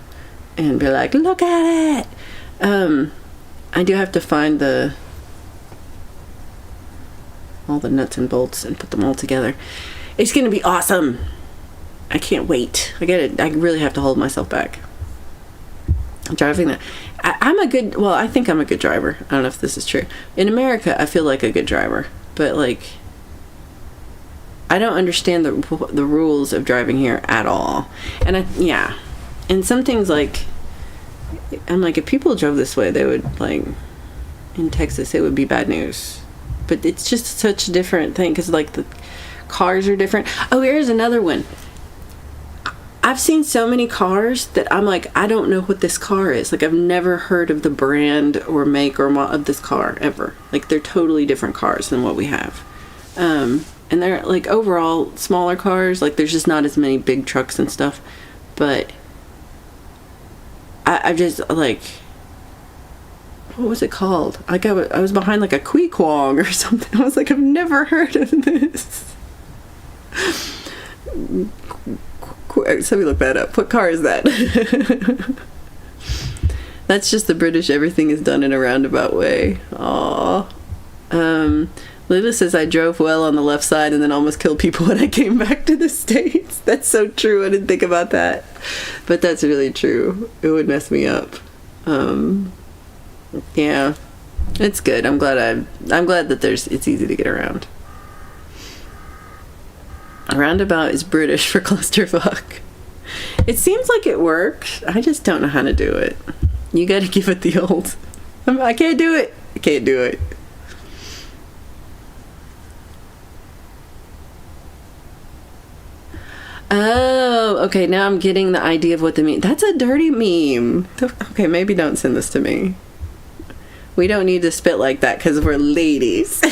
and be like, look at it. I do have to find all the nuts and bolts and put them all together. It's gonna be awesome. I can't wait. I really have to hold myself back. Driving that. I think I'm a good driver. I don't know if this is true. In America, I feel like a good driver, but like, I don't understand the rules of driving here at all. And and some things, like, I'm like, if people drove this way, they would, like, in Texas, it would be bad news. But it's just such a different thing, because, like, the cars are different. Oh, here's another one. I've seen so many cars that I'm like, I don't know what this car is. Like, I've never heard of the brand or make or model of this car ever. Like, they're totally different cars than what we have. And they're, like, overall smaller cars. Like, there's just not as many big trucks and stuff. But I just, like, what was it called? Like, I was behind, like, a Kwong or something. I was like, I've never heard of this. Somebody look that up. What car is that? That's just the British. Everything is done in a roundabout way. Aww. Lila says, I drove well on the left side and then almost killed people when I came back to the States. That's so true. I didn't think about that. But that's really true. It would mess me up. Yeah. It's good. I'm glad that it's easy to get around. A roundabout is British for clusterfuck. It seems like it works. I just don't know how to do it. You gotta give it the old. I can't do it. I can't do it. Oh, okay, now I'm getting the idea of what the meme. That's a dirty meme. Okay, maybe don't send this to me. We don't need to spit like that because we're ladies.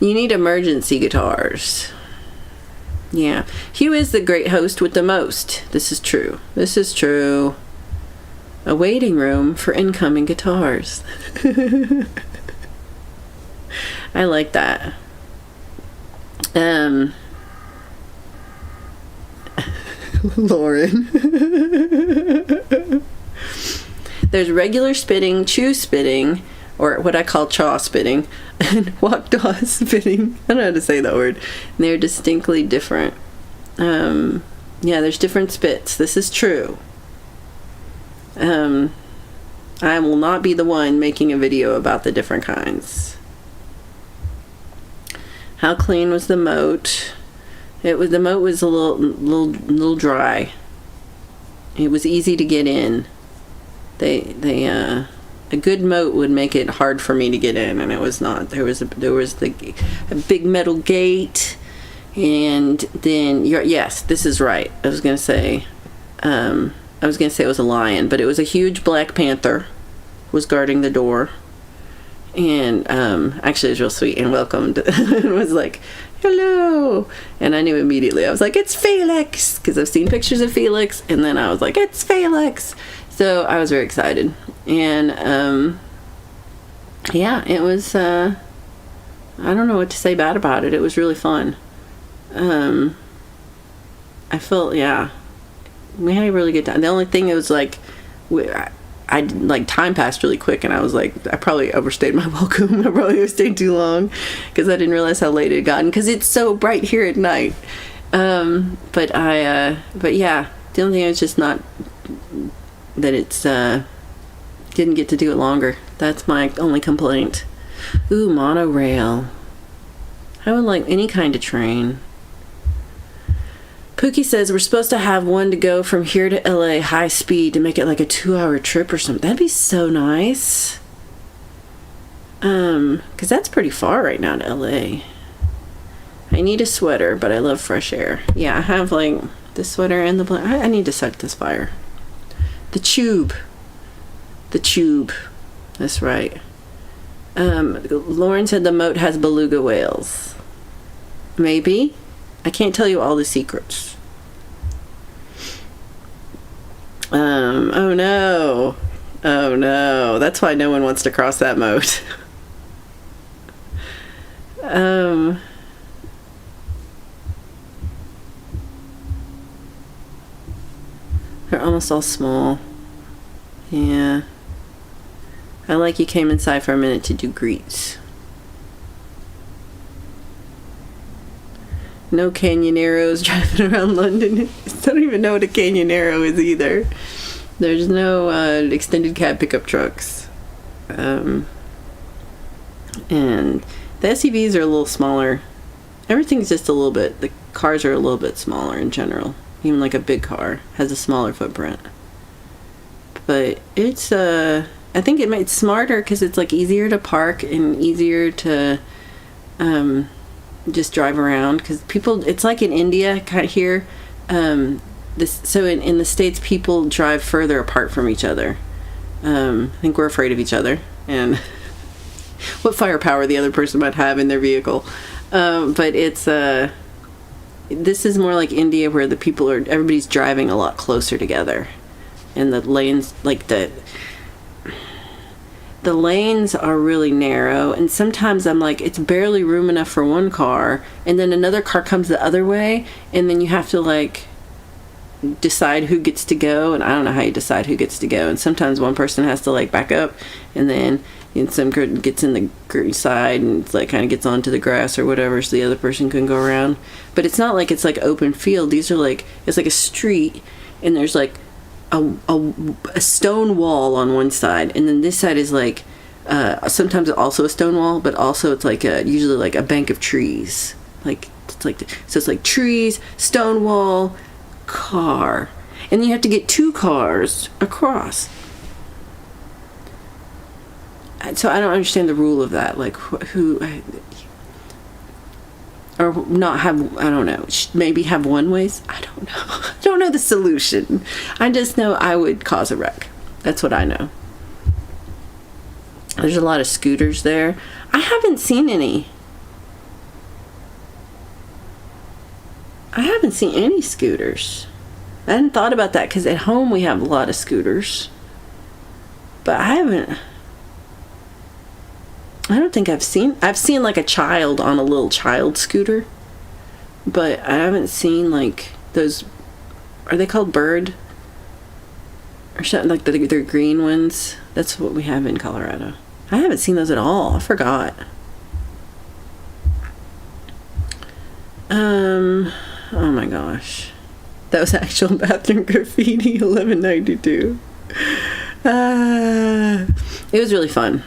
You need emergency guitars. Yeah. Hugh is the great host with the most. This is true. This is true. A waiting room for incoming guitars. I like that. Lauren. There's regular spitting, chew spitting, or what I call chaw spitting, and wakdaw spitting. I don't know how to say that word. And they're distinctly different. Yeah, there's different spits. This is true. I will not be the one making a video about the different kinds. How clean was the moat? The moat was a little dry. It was easy to get in. A good moat would make it hard for me to get in, and it was not. There was a big metal gate, and then yes, this is right. I was gonna say it was a lion, but it was a huge black panther was guarding the door. And actually it was real sweet and welcomed. It was like, hello, and I knew immediately. I was like, it's Felix, because I've seen pictures of Felix, and then I was like, it's Felix. So I was very excited. And yeah, it was I don't know what to say bad about it. It was really fun. I felt, yeah, we had a really good time. The only thing, it was like time passed really quick, and I was like, I probably overstayed my welcome. I probably stayed too long because I didn't realize how late it had gotten, because it's so bright here at night. But yeah, the only thing is just not that it's didn't get to do it longer. That's my only complaint. Ooh, monorail. I would like any kind of train. Pookie says we're supposed to have one to go from here to LA high speed to make it like a 2-hour trip or something. That'd be so nice. Because that's pretty far right now to LA. I need a sweater, but I love fresh air. Yeah, I have like the sweater and the blanket. I need to set this fire. The tube. That's right. Lauren said the moat has beluga whales. Maybe. I can't tell you all the secrets. Oh no. That's why no one wants to cross that moat. They're almost all small. Yeah. I like you came inside for a minute to do greets. No Canyoneros driving around London. I don't even know what a Canyonero is either. There's no extended cab pickup trucks. And the SUVs are a little smaller. Everything's just a little bit, the cars are a little bit smaller in general. Even like a big car has a smaller footprint. But it's, I think it made it smarter because it's like easier to park and easier to just drive around. Because people, it's like in India kind of here. So in the States, people drive further apart from each other. I think we're afraid of each other and what firepower the other person might have in their vehicle. But it's this is more like India, where the people are, everybody's driving a lot closer together, and the lanes, like the lanes are really narrow, and sometimes I'm like, it's barely room enough for one car, and then another car comes the other way, and then you have to like decide who gets to go, and I don't know how you decide who gets to go, and sometimes one person has to like back up, and then some gets in the side and it's like kind of gets onto the grass or whatever, so the other person can go around. But it's not like it's like open field. These are like, it's like a street, and there's like a stone wall on one side, and then this side is like sometimes also a stone wall, but also it's like usually like a bank of trees. Like it's like, so it's like trees, stone wall, car, and then you have to get 2 cars across. So I don't understand the rule of that. Like who, or not have, I don't know, maybe have one ways. I don't know. I don't know the solution. I just know I would cause a wreck. That's what I know. There's a lot of scooters there. I haven't seen any. I haven't seen any scooters. I hadn't thought about that because at home we have a lot of scooters. But I don't think I've seen like a child on a little child scooter, but I haven't seen like those, are they called Bird or something, like they're green ones? That's what we have in Colorado. I haven't seen those at all. I forgot. Oh my gosh, that was actual bathroom graffiti. 1192. It was really fun.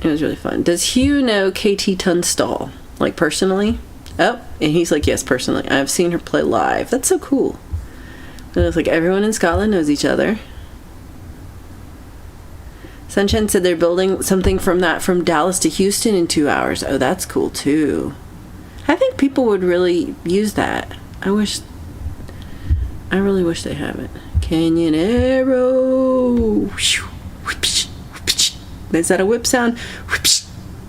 It was really fun. Does Hugh know KT Tunstall, like personally? Oh, and he's like, yes, personally. I've seen her play live. That's so cool. And it's like everyone in Scotland knows each other. Sunshine said they're building something from Dallas to Houston in 2 hours. Oh, that's cool too. I think people would really use that. I really wish they have it. Canyon Arrow. Is that a whip sound?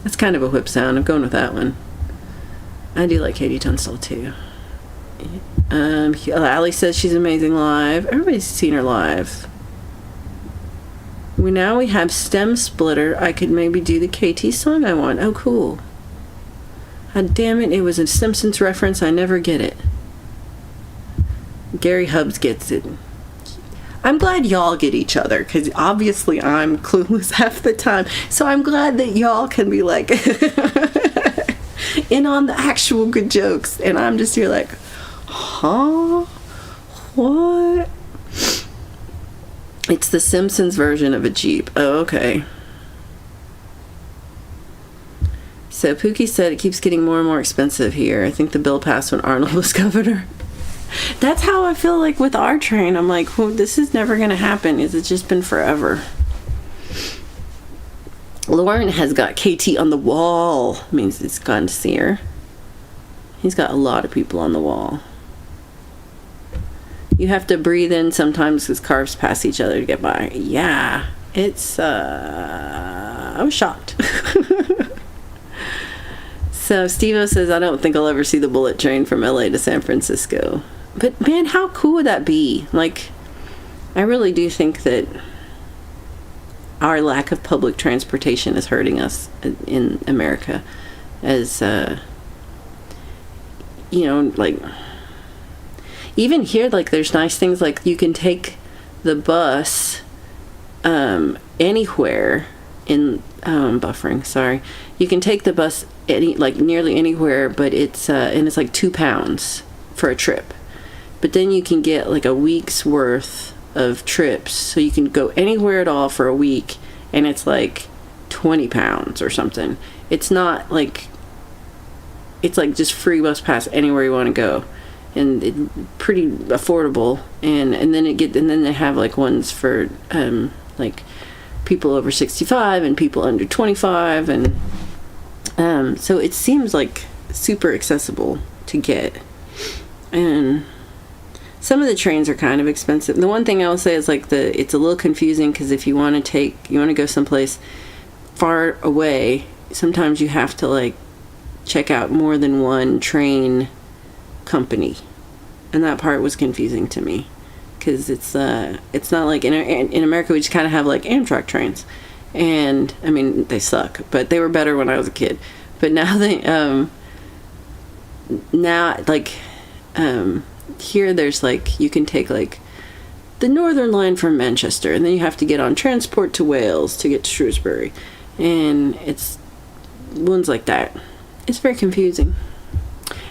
That's kind of a whip sound. I'm going with that one. I do like Katie Tunstall too. Allie says she's amazing live. Everybody's seen her live. We have Stem Splitter. I could maybe do the KT song I want. Oh, cool. God damn it, it was a Simpsons reference. I never get it. Gary Hubbs gets it. I'm glad y'all get each other, because obviously I'm clueless half the time. So I'm glad that y'all can be like in on the actual good jokes, and I'm just here like, Huh? What? It's the Simpsons version of a Jeep. Oh, okay. So Pookie said it keeps getting more and more expensive here. I think the bill passed when Arnold was governor. That's how I feel like with our train. I'm like, well, this is never going to happen. It's just been forever. Lauren has got KT on the wall. Means it's gone to see her. He's got a lot of people on the wall. You have to breathe in sometimes because cars pass each other to get by. Yeah, it's, I was shocked. So Steve-O says, I don't think I'll ever see the bullet train from LA to San Francisco. But man, how cool would that be? Like, I really do think that our lack of public transportation is hurting us in America. As, you know, like, even here, like, there's nice things like you can take the bus anywhere in, buffering, sorry. You can take the bus nearly anywhere, but it's, and it's like £2 for a trip. But then you can get like a week's worth of trips. So you can go anywhere at all for a week, and it's like £20 or something. It's not like, it's like just free bus pass anywhere you want to go. And pretty affordable, and then they have like ones for like people over 65 and people under 25, and so it seems like super accessible to get. And some of the trains are kind of expensive. The one thing I will say is like it's a little confusing because if you want to go someplace far away, sometimes you have to like check out more than one train company, and that part was confusing to me because it's not like in America we just kind of have like Amtrak trains, and I mean they suck, but they were better when I was a kid. But now here there's like you can take like the Northern Line from Manchester, and then you have to get on transport to Wales to get to Shrewsbury, and it's ones like that. It's very confusing.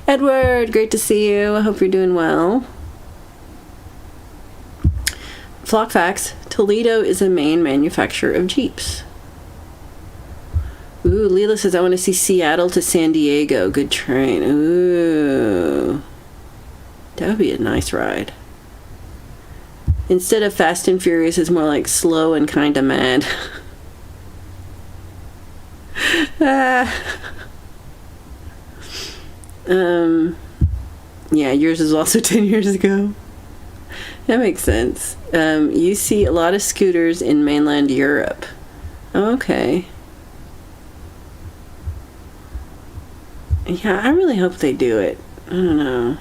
Edward, great to see you. I hope you're doing well. Flock facts: Toledo is a main manufacturer of Jeeps. Ooh, Leela says, I want to see Seattle to San Diego. Good train. Ooh. That would be a nice ride. Instead of Fast and Furious, it's more like slow and kind of mad. Yeah, yours is also 10 years ago. That makes sense. You see a lot of scooters in mainland Europe. Okay. Yeah, I really hope they do it. I don't know.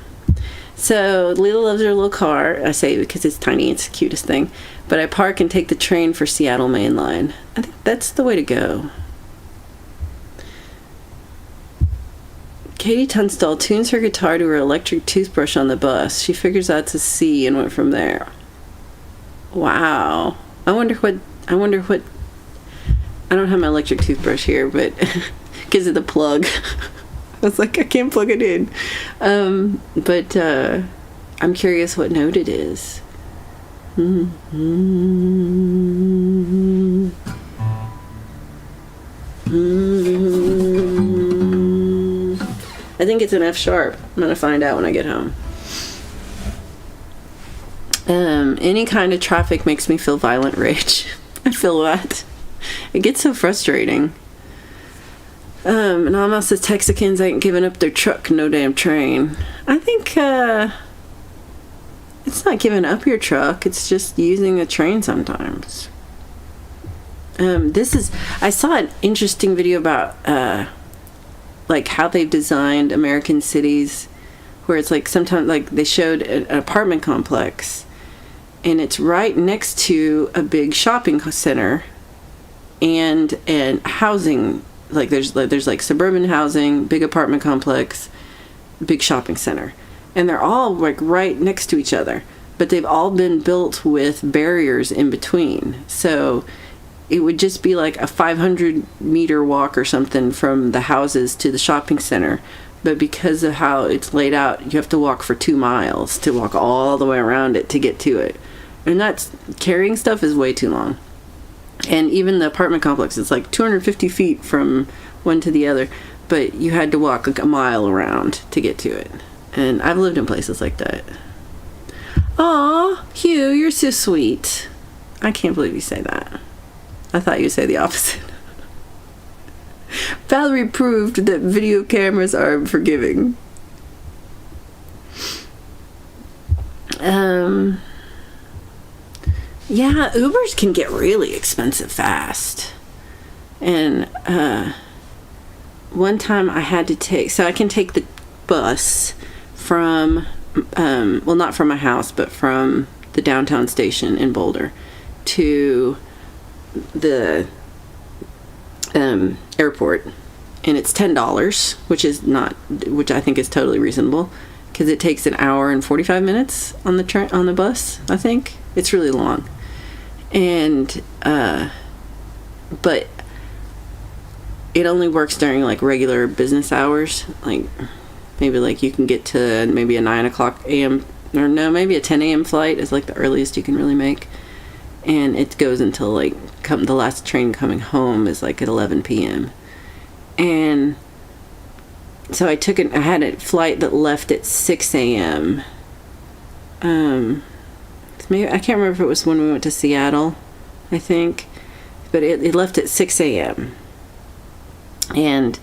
So, Leela loves her little car. I say because it's tiny, it's the cutest thing. But I park and take the train for Seattle Main Line. I think that's the way to go. Katie Tunstall tunes her guitar to her electric toothbrush on the bus. She figures out to C and went from there. Wow. I wonder what I don't have my electric toothbrush here, but because of the plug. I was like, I can't plug it in. But I'm curious what note it is. I think it's an F sharp. I'm going to find out when I get home. Any kind of traffic makes me feel violent rage. I feel that. It gets so frustrating. And almost says Texicans ain't giving up their truck, no damn train. I think it's not giving up your truck. It's just using a train sometimes. I saw an interesting video about like how they've designed American cities, where it's like sometimes like they showed an apartment complex, and it's right next to a big shopping center and housing. Like there's like suburban housing, big apartment complex, big shopping center, and they're all like right next to each other, but they've all been built with barriers in between. So it would just be like a 500-meter walk or something from the houses to the shopping center, but because of how it's laid out, you have to walk for 2 miles to walk all the way around it to get to it. And carrying stuff is way too long. And even the apartment complex is like 250 feet from one to the other, but you had to walk like a mile around to get to it. And I've lived in places like that. Aw, Hugh, you're so sweet. I can't believe you say that. I thought you'd say the opposite. Valerie proved that video cameras are forgiving. Yeah, Ubers can get really expensive fast. And one time I had to I can take the bus from, well, not from my house, but from the downtown station in Boulder to the airport, and it's $10, which I think is totally reasonable, because it takes an hour and 45 minutes on the bus. I think it's really long, and but it only works during like regular business hours. Like maybe like you can get to maybe a 9 o'clock a.m. or no, maybe a 10 a.m. flight is like the earliest you can really make. And it goes until like the last train coming home is like at 11 p.m. And so I had a flight that left at 6 a.m. Maybe I can't remember if it was when we went to Seattle, I think, but it left at 6 a.m. And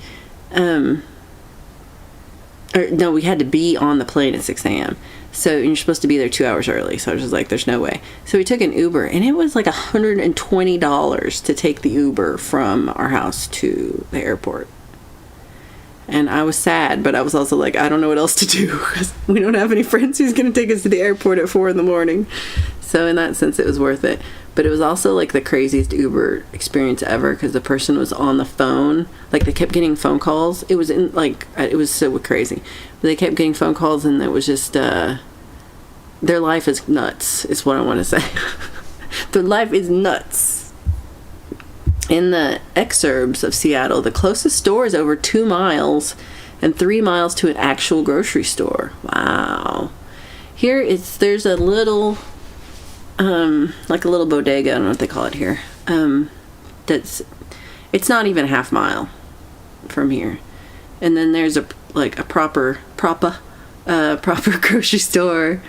or no, we had to be on the plane at 6 a.m. So you're supposed to be there 2 hours early. So I was just like, there's no way. So we took an Uber, and it was like $120 to take the Uber from our house to the airport. And I was sad, but I was also like, I don't know what else to do, because we don't have any friends who's going to take us to the airport at 4 a.m. So in that sense, it was worth it. But it was also like the craziest Uber experience ever, because the person was on the phone. Like they kept getting phone calls. It was it was so crazy. But they kept getting phone calls, and it was just, their life is nuts, is what I want to say. Their life is nuts. In the exurbs of Seattle, the closest store is over 2 miles and 3 miles to an actual grocery store. Wow. There's a little, like a little bodega, I don't know what they call it here. It's not even a half mile from here. And then there's a proper grocery store,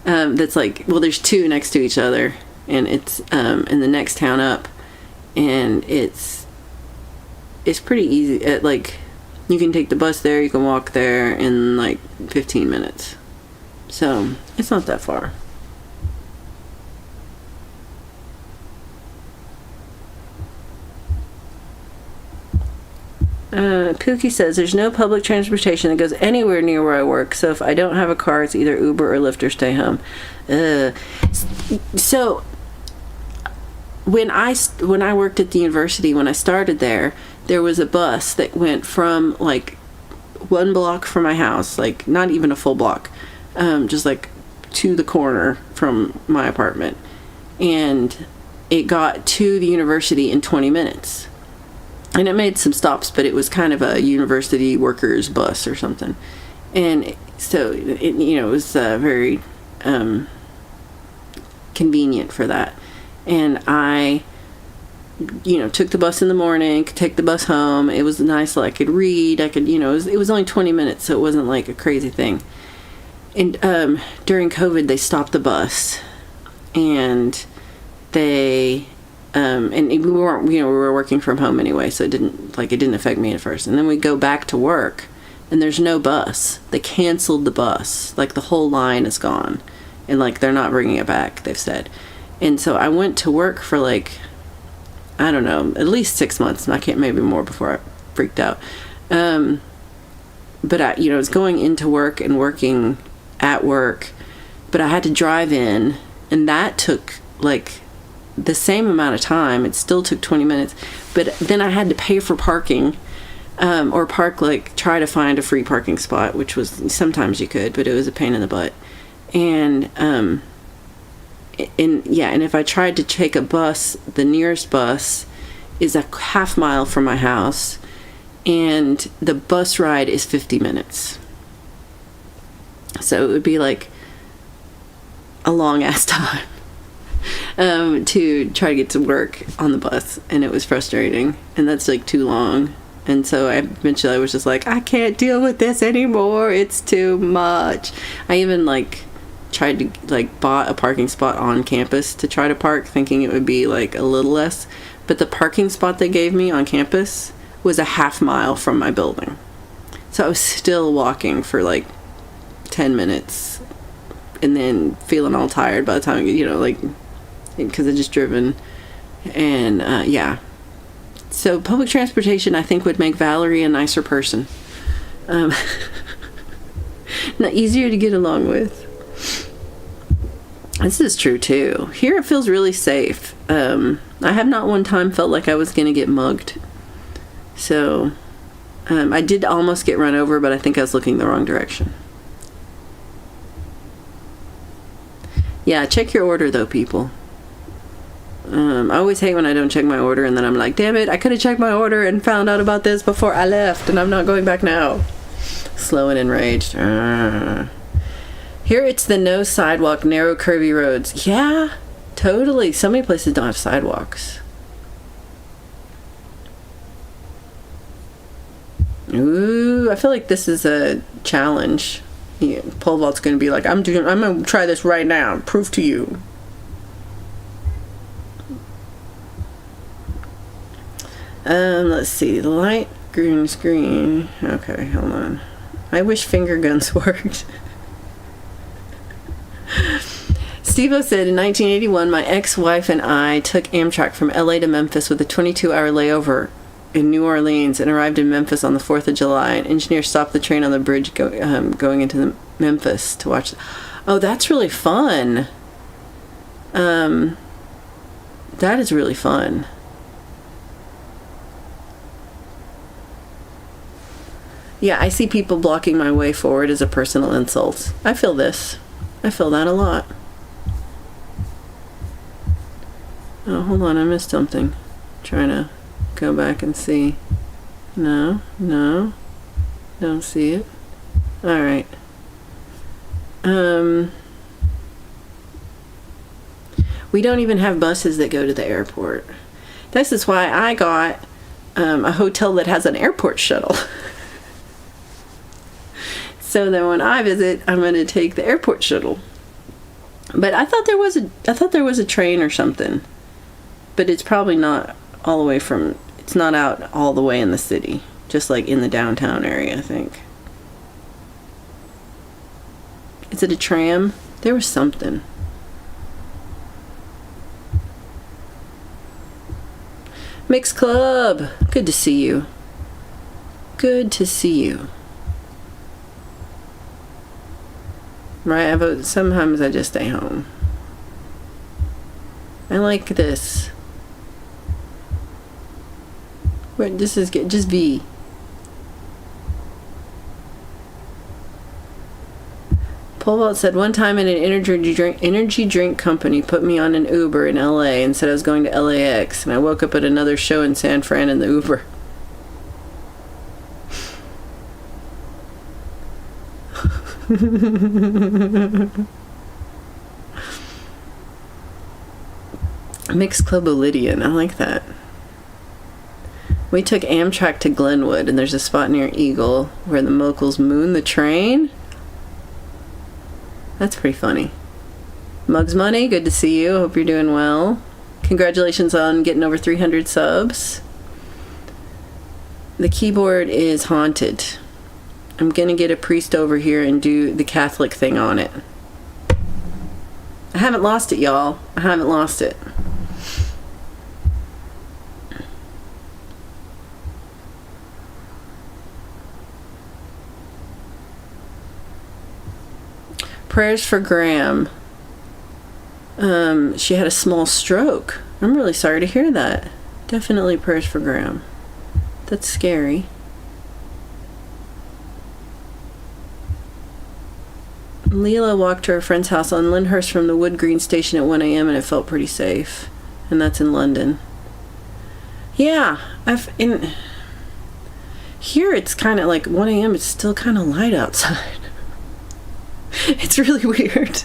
that's like, well, there's 2 next to each other, and it's, in the next town up. And it's pretty easy. Like, you can take the bus there, you can walk there in like 15 minutes. So it's not that far. Pookie says there's no public transportation that goes anywhere near where I work, so if I don't have a car, it's either Uber or Lyft or stay home. So when I worked at the university, when I started there was a bus that went from like 1 block from my house, like not even a full block, just like to the corner from my apartment, and it got to the university in 20 minutes. And it made some stops, but it was kind of a university workers bus or something. And so it was very convenient for that. And I, took the bus in the morning, could take the bus home. It was nice. I could read. I could, it was only 20 minutes, so it wasn't like a crazy thing. And during COVID, they stopped the bus, and they, and we weren't, we were working from home anyway, so it didn't affect me at first. And then we go back to work, and there's no bus. They canceled the bus. Like, the whole line is gone, and they're not bringing it back, they've said. And so I went to work for I don't know, at least 6 months. I can't, maybe more, before I freaked out. But I was going into work and working at work, but I had to drive in, and that took the same amount of time. It still took 20 minutes, but then I had to pay for parking, or try to find a free parking spot, which was, sometimes you could, but it was a pain in the butt. And if I tried to take a bus, the nearest bus is a half mile from my house, and the bus ride is 50 minutes. So it would be like a long ass time to try to get to work on the bus, and it was frustrating, and that's like too long. And so eventually I was just like, I can't deal with this anymore, it's too much. I even like tried to like bought a parking spot on campus to try to park, thinking it would be like a little less, but the parking spot they gave me on campus was a half mile from my building, so I was still walking for like 10 minutes and then feeling all tired by the time, like, because I'd just driven. And yeah, so public transportation I think would make Valerie a nicer person, not easier to get along with. This is true too. Here it feels really safe. I have not one time felt like I was gonna get mugged. So I did almost get run over, but I think I was looking the wrong direction. Yeah, check your order though, people. I always hate when I don't check my order, and then I'm like, damn it, I could have checked my order and found out about this before I left, and I'm not going back now. Slow and enraged. Here it's the no sidewalk, narrow, curvy roads. Yeah, totally. So many places don't have sidewalks. Ooh, I feel like this is a challenge. Yeah, pole vault's gonna be like, I'm gonna try this right now. Prove to you. Let's see. The light green screen. Okay, hold on. I wish finger guns worked. Steve-O said, in 1981, my ex-wife and I took Amtrak from LA to Memphis with a 22-hour layover in New Orleans and arrived in Memphis on the 4th of July. An engineer stopped the train on the bridge going into Memphis to watch. Oh, that's really fun. That is really fun. Yeah, I see people blocking my way forward as a personal insult. I feel this. I feel that a lot. Oh, hold on, I missed something. Trying to go back and see. No, don't see it. All right. We don't even have buses that go to the airport. This is why I got a hotel that has an airport shuttle. So then when I visit, I'm going to take the airport shuttle. But I thought there was a train or something. But it's probably not all the way from, it's not out all the way in the city. Just like in the downtown area, I think. Is it a tram? There was something. Mixed Club. Good to see you. Good to see you. Right, sometimes I just stay home. I like this. Wait, this is good. Just V. Pole Vault said, one time an energy drink company put me on an Uber in LA and said I was going to LAX, and I woke up at another show in San Fran in the Uber. Mixed Club Lydian, I like that. We took Amtrak to Glenwood, and there's a spot near Eagle where the locals moon the train. That's pretty funny. Mugs Money, good to see you. Hope you're doing well. Congratulations on getting over 300 subs. The keyboard is haunted. I'm gonna get a priest over here and do the Catholic thing on it. I haven't lost it, y'all. I haven't lost it. Prayers for Graham. She had a small stroke. I'm really sorry to hear that. Definitely prayers for Graham. That's scary. Leela walked to her friend's house on Lyndhurst from the Wood Green station at 1 a.m. and it felt pretty safe. And that's in London. Yeah, Here it's kind of like 1 a.m. It's still kind of light outside. It's really weird.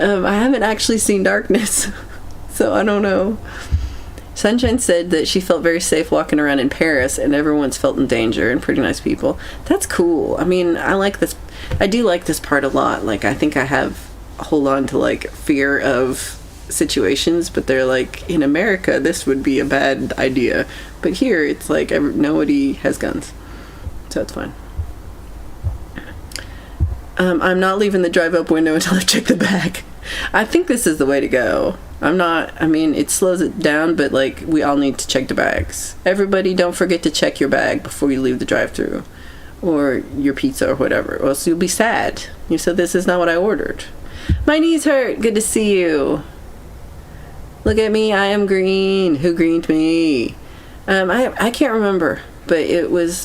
I haven't actually seen darkness, so I don't know. Sunshine said that she felt very safe walking around in Paris and everyone's felt in danger and pretty nice people. That's cool. I mean, I like this. I do like this part a lot. Like, I think I have hold on to like fear of situations, but they're like, in America this would be a bad idea, but here it's like nobody has guns, so it's fine. I'm not leaving the drive up window until I've checked the bag. I think this is the way to go. I mean, it slows it down, but like, we all need to check the bags. Everybody, don't forget to check your bag before you leave the drive-thru, or your pizza or whatever, or else you'll be sad. You said, this is not what I ordered. My knees hurt. Good to see you. Look at me. I am green. Who greened me? I can't remember, but it was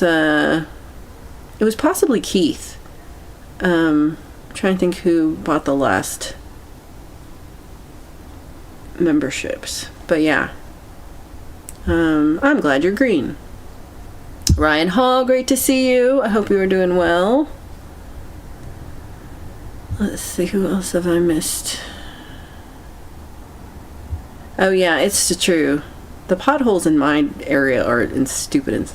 possibly Keith. I'm trying to think who bought the last memberships, but yeah. I'm glad you're green. Ryan Hall, great to see you. I hope you are doing well. Let's see, who else have I missed? Oh yeah, it's true. The potholes in my area are stupid.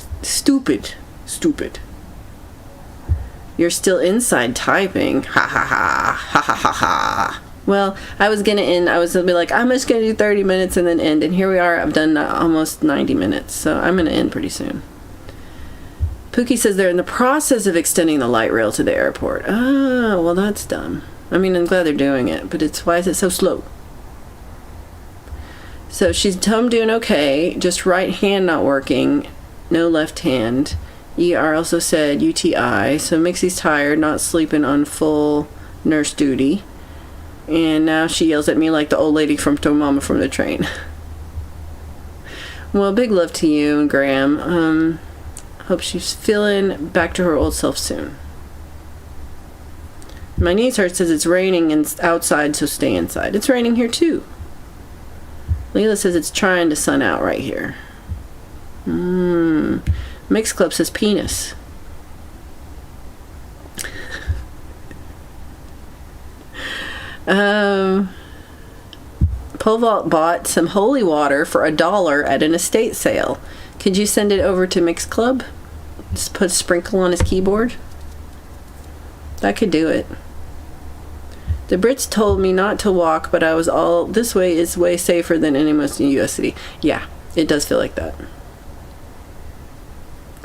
You're still inside typing. Ha ha ha. Ha ha ha ha. Well, I was gonna be like, I'm just gonna do 30 minutes and then end. And here we are, I've done almost 90 minutes. So I'm gonna end pretty soon. Pookie says they're in the process of extending the light rail to the airport. Oh, well that's dumb. I mean, I'm glad they're doing it, but why is it so slow? So she's home doing okay, just right hand not working, no left hand. ER also said UTI, so Mixie's tired, not sleeping on full nurse duty. And now she yells at me like the old lady from Throw Mama from the Train. Well, big love to you and Graham. Hope she's feeling back to her old self soon. My knees hurt says it's raining and outside, so stay inside. It's raining here too. Leela says it's trying to sun out right here. Mix Club says penis. Pole Vault bought some holy water for $1 at an estate sale. Could you send it over to Mix Club? Just put a sprinkle on his keyboard. That could do it. The Brits told me not to walk, but I was all, this way is way safer than any most in US city. Yeah, it does feel like that.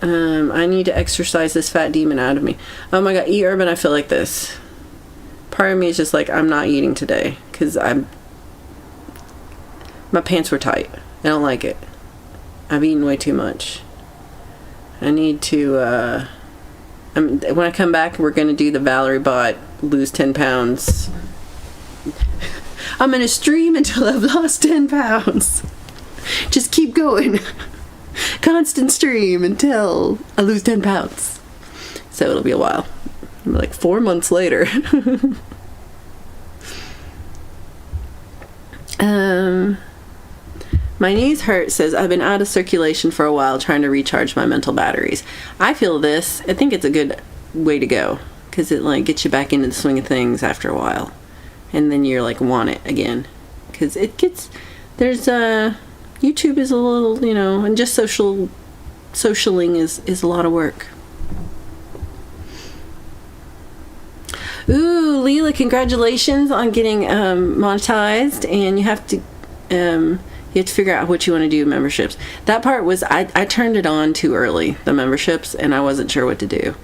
I need to exercise this fat demon out of me. Oh my god, Urban, I feel like this. Part of me is just like, I'm not eating today, because my pants were tight. I don't like it. I've eaten way too much. I need to, when I come back, we're going to do the Valerie Bot lose 10 pounds. I'm going to stream until I've lost 10 pounds. Just keep going. Constant stream until I lose 10 pounds. So it'll be a while. It'll be like 4 months later. My knees hurt says I've been out of circulation for a while trying to recharge my mental batteries. I feel this. I think it's a good way to go because it like gets you back into the swing of things after a while, and then you're like want it again because it gets YouTube is a little, and just socialing is a lot of work. Ooh, Leela, congratulations on getting monetized, and you have to figure out what you want to do with memberships. That part was, I turned it on too early, the memberships, and I wasn't sure what to do.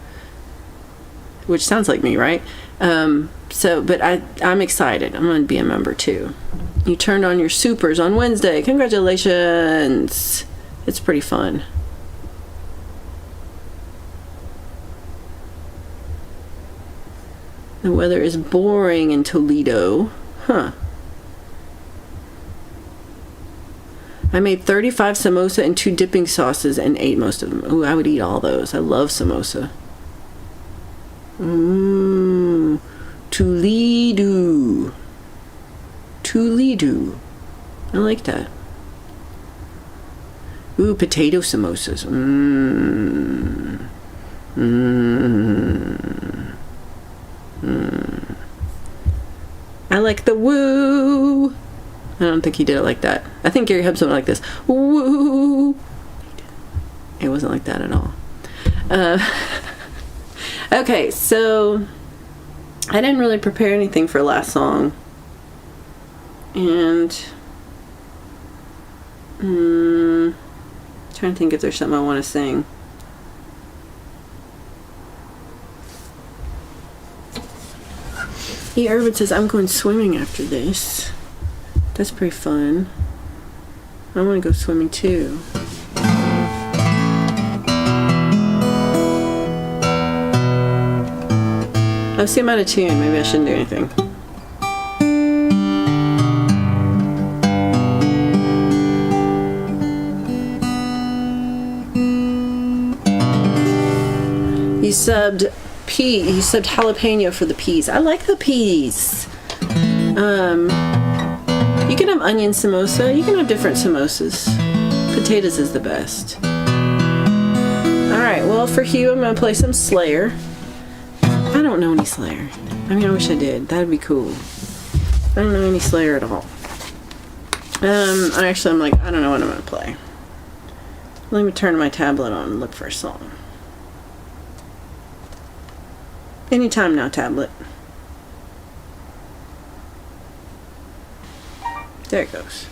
Which sounds like me, right? But I'm excited. I'm going to be a member too. You turned on your supers on Wednesday. Congratulations. It's pretty fun. The weather is boring in Toledo. Huh. I made 35 samosa and 2 dipping sauces and ate most of them. Ooh, I would eat all those. I love samosa. Toledo. I like that. Ooh, potato samosas. I like the woo. I don't think he did it like that. I think Gary Hubs went like this. Woo. It wasn't like that at all. Okay, so I didn't really prepare anything for last song. And trying to think if there's something I want to sing. E. Urban says, I'm going swimming after this. That's pretty fun. I want to go swimming too. Oh, see, I'm out of tune. Maybe I shouldn't do anything. You subbed jalapeno for the peas. I like the peas. You can have onion samosa. You can have different samosas. Potatoes is the best. Alright, well, for Hugh, I'm going to play some Slayer. I don't know any Slayer. I mean, I wish I did. That'd be cool. I don't know any Slayer at all. Actually, I'm like, I don't know what I'm going to play. Let me turn my tablet on and look for a song. Anytime now, tablet. There it goes.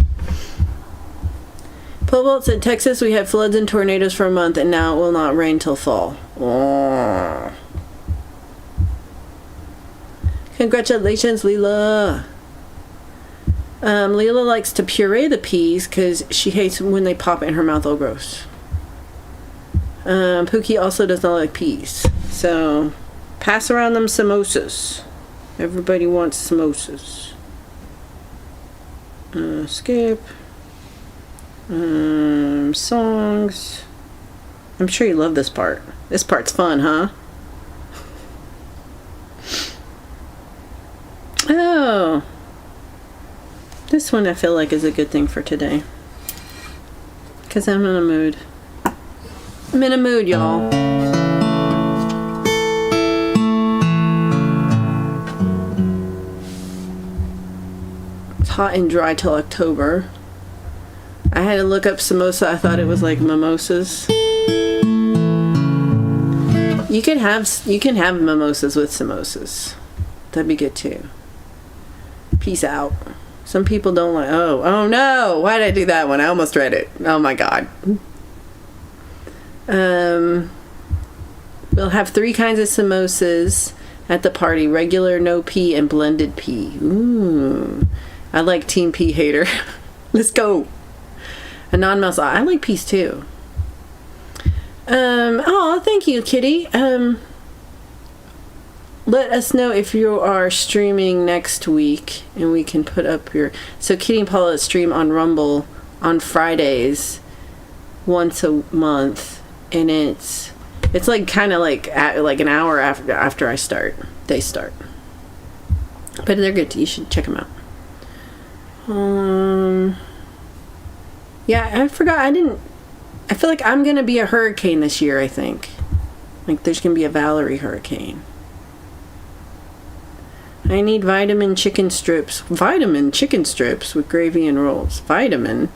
Pole Vault said, Texas, we had floods and tornadoes for a month, and now it will not rain till fall. Oh. Congratulations, Leela. Leela likes to puree the peas because she hates when they pop in her mouth all gross. Pookie also does not like peas. So, pass around them samosas. Everybody wants samosas. Skip. Songs. I'm sure you love this part. This part's fun, huh? Oh. This one I feel like is a good thing for today. Because I'm in a mood. I'm in a mood, y'all. It's hot and dry till October. I had to look up samosa. I thought it was like mimosas. You can have mimosas with samosas. That'd be good too. Peace out. Some people don't like. Oh no! Why did I do that one? I almost read it. Oh my god. We'll have 3 kinds of samosas at the party: regular, no pea, and blended pea. Ooh, I like Team Pea Hater. Let's go. A non-mouse. I like peas too. Oh, thank you, Kitty. Let us know if you are streaming next week, and we can put up your. So Kitty and Paula stream on Rumble on Fridays, once a month, and it's like kind of like an hour after I start. They start, but they're good. You should check them out. Yeah, I forgot. I feel like I'm gonna be a hurricane this year. I think, like there's gonna be a Valerie hurricane. I need vitamin chicken strips. Vitamin chicken strips with gravy and rolls. Vitamin?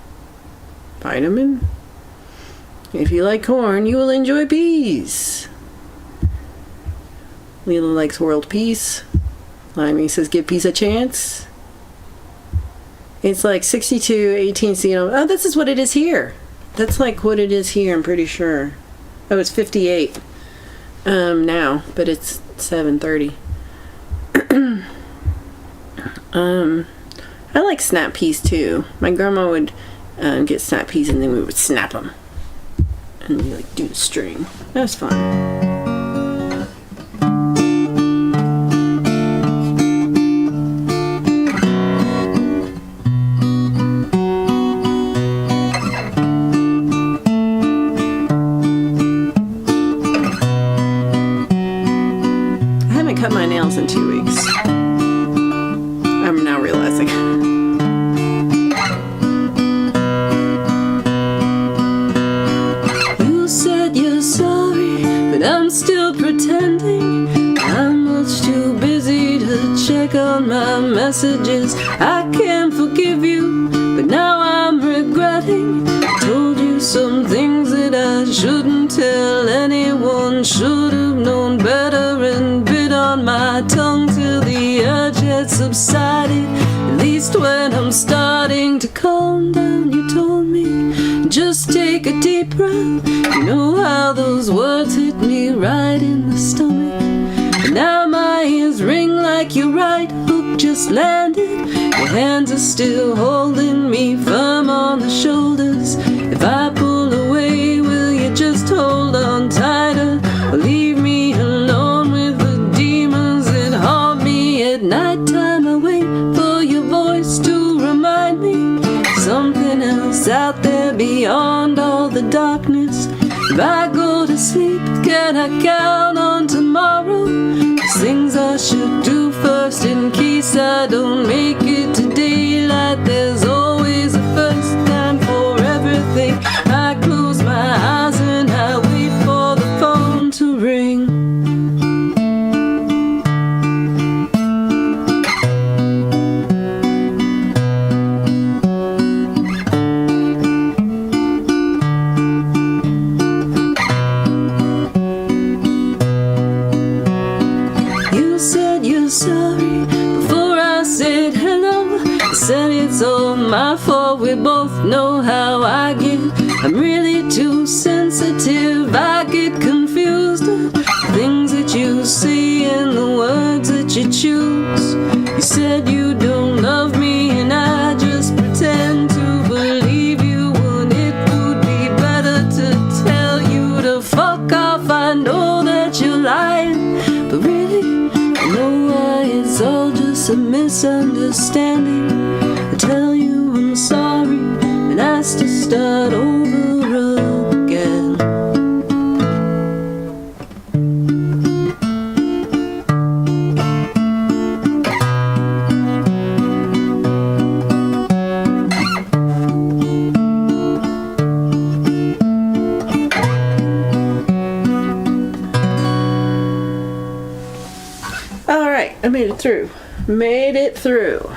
If you like corn, you will enjoy peas. Leela likes world peace. Limey says, give peace a chance. It's like 62, 18 C. Oh, this is what it is here. That's like what it is here, I'm pretty sure. Oh, it's 58 now, but it's 7:30. I like snap peas too. My grandma would get snap peas and then we would snap them. And we like do the string. That was fun. Cut my nails in 2 weeks. I'm now realizing. check on my messages. I can't forgive you, but now I'm regretting. I told you some things that I shouldn't tell anyone. Should have known better and bit on my tongue till the urge had subsided. At least when I'm starting to calm down, you told me, just take a deep breath. You know how those words hit me right in the stomach. And now my ears ring like your right hook just landed. Your hands are still holding me firm on the shoulders. If I pull away, will you just hold on tighter? Or leave me alone with the demons that haunt me at nighttime? I wait for your voice to remind me something else out there beyond all the darkness. If I go to sleep, can I count on tomorrow? There's things I should do first in case I don't make it to daylight. There's always a first time for everything. I close my eyes and I wait for the phone to ring. Sorry before I said hello. I said it's all my fault. We both know how I get. I'm really too sensitive. I get confused at the things that you say and the words that you choose. You said you don't love me and I just pretend to believe you when it would be better to tell you to fuck off. I know that you're lying, but really it's all just a misunderstanding. I tell you I'm sorry and ask to start over again. I made it through. Made it through.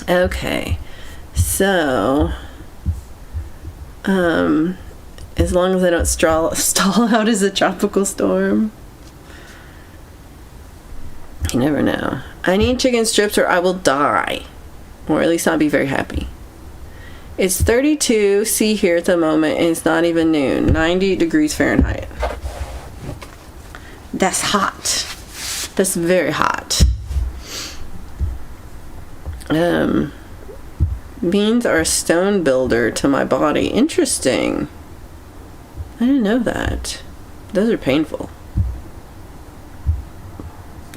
Okay. So, as long as I don't stall out as a tropical storm. You never know. I need chicken strips or I will die. Or at least not be very happy. It's 32 C here at the moment and it's not even noon. 90 degrees Fahrenheit. That's hot. That's very hot. Beans are a stone builder to my body. Interesting. I didn't know that. Those are painful.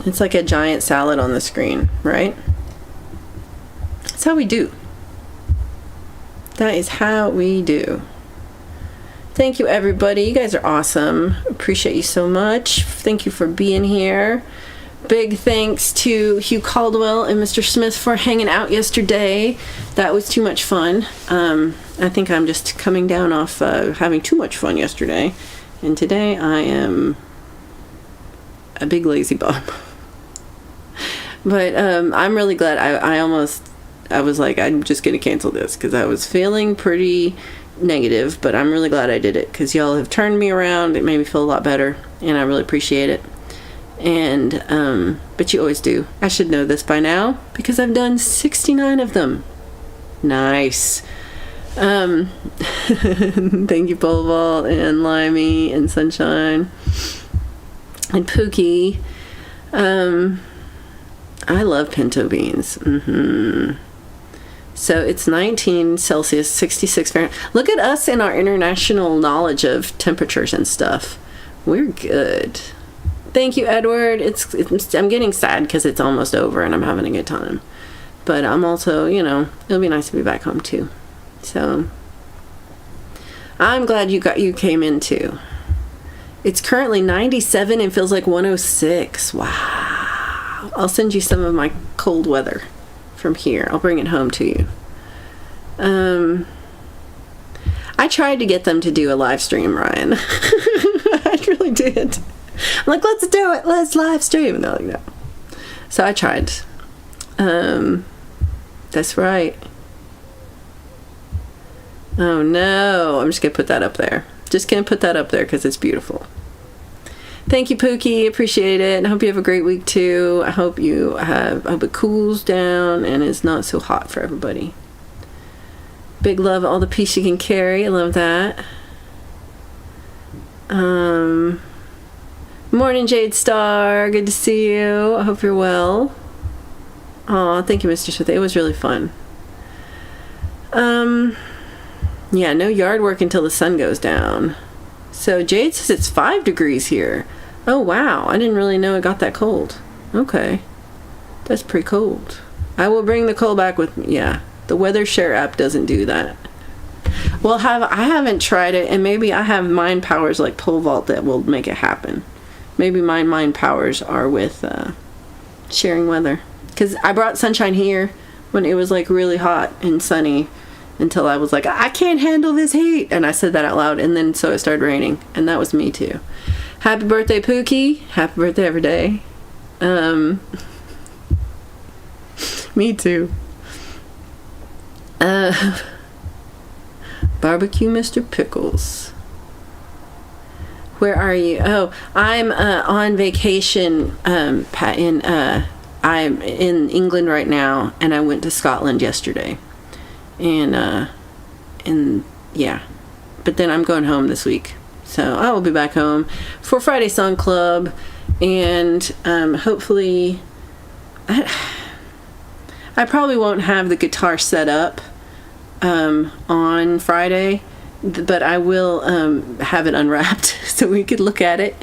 It's like a giant salad on the screen, right? That's how we do. That is how we do. Thank you, everybody. You guys are awesome. Appreciate you so much. Thank you for being here. Big thanks to Hugh Caldwell and Mr. Smith for hanging out yesterday. That was too much fun. I think I'm just coming down off having too much fun yesterday. And today I am a big lazy bum. But I'm really glad. I was like, I'm just going to cancel this because I was feeling pretty negative. But I'm really glad I did it because y'all have turned me around. It made me feel a lot better. And I really appreciate it. And, but you always do. I should know this by now because I've done 69 of them. Nice. Thank you, Pole and Limey and Sunshine and Pookie. I love pinto beans. So it's 19 Celsius, 66 Fahrenheit. Look at us and our international knowledge of temperatures and stuff. We're good. Thank you, Edward. I'm getting sad because it's almost over and I'm having a good time. But I'm also, it'll be nice to be back home too. So I'm glad you came in too. It's currently 97 and feels like 106. Wow. I'll send you some of my cold weather from here. I'll bring it home to you. I tried to get them to do a live stream, Ryan. I really did. I'm like, let's do it. Let's live stream. And they're like, no. So I tried. That's right. Oh no, I'm just gonna put that up there. Just gonna put that up there because it's beautiful. Thank you, Pookie. Appreciate it. I hope you have a great week too. I hope it cools down and is not so hot for everybody. Big love, all the peace you can carry. I love that. Morning, Jade Star. Good to see you. I hope you're well. Aw, thank you, Mr. Smith. It was really fun. Yeah, no yard work until the sun goes down. So Jade says it's 5 degrees here. Oh, wow. I didn't really know it got that cold. Okay. That's pretty cold. I will bring the cold back with me. Yeah. The Weather Share app doesn't do that. Well, I haven't tried it, and maybe I have mind powers like pole vault that will make it happen. Maybe my mind powers are with sharing weather. Because I brought sunshine here when it was like really hot and sunny until I was like, I can't handle this heat. And I said that out loud, and then so it started raining, and that was me too. Happy birthday, Pookie. Happy birthday every day. Me too. Barbecue Mr. Pickles. Where are you? Oh, I'm on vacation I'm in England right now, and I went to Scotland yesterday. And yeah. But then I'm going home this week. So I will be back home for Friday Song Club, and hopefully I probably won't have the guitar set up on Friday, but I will have it unwrapped so we could look at it,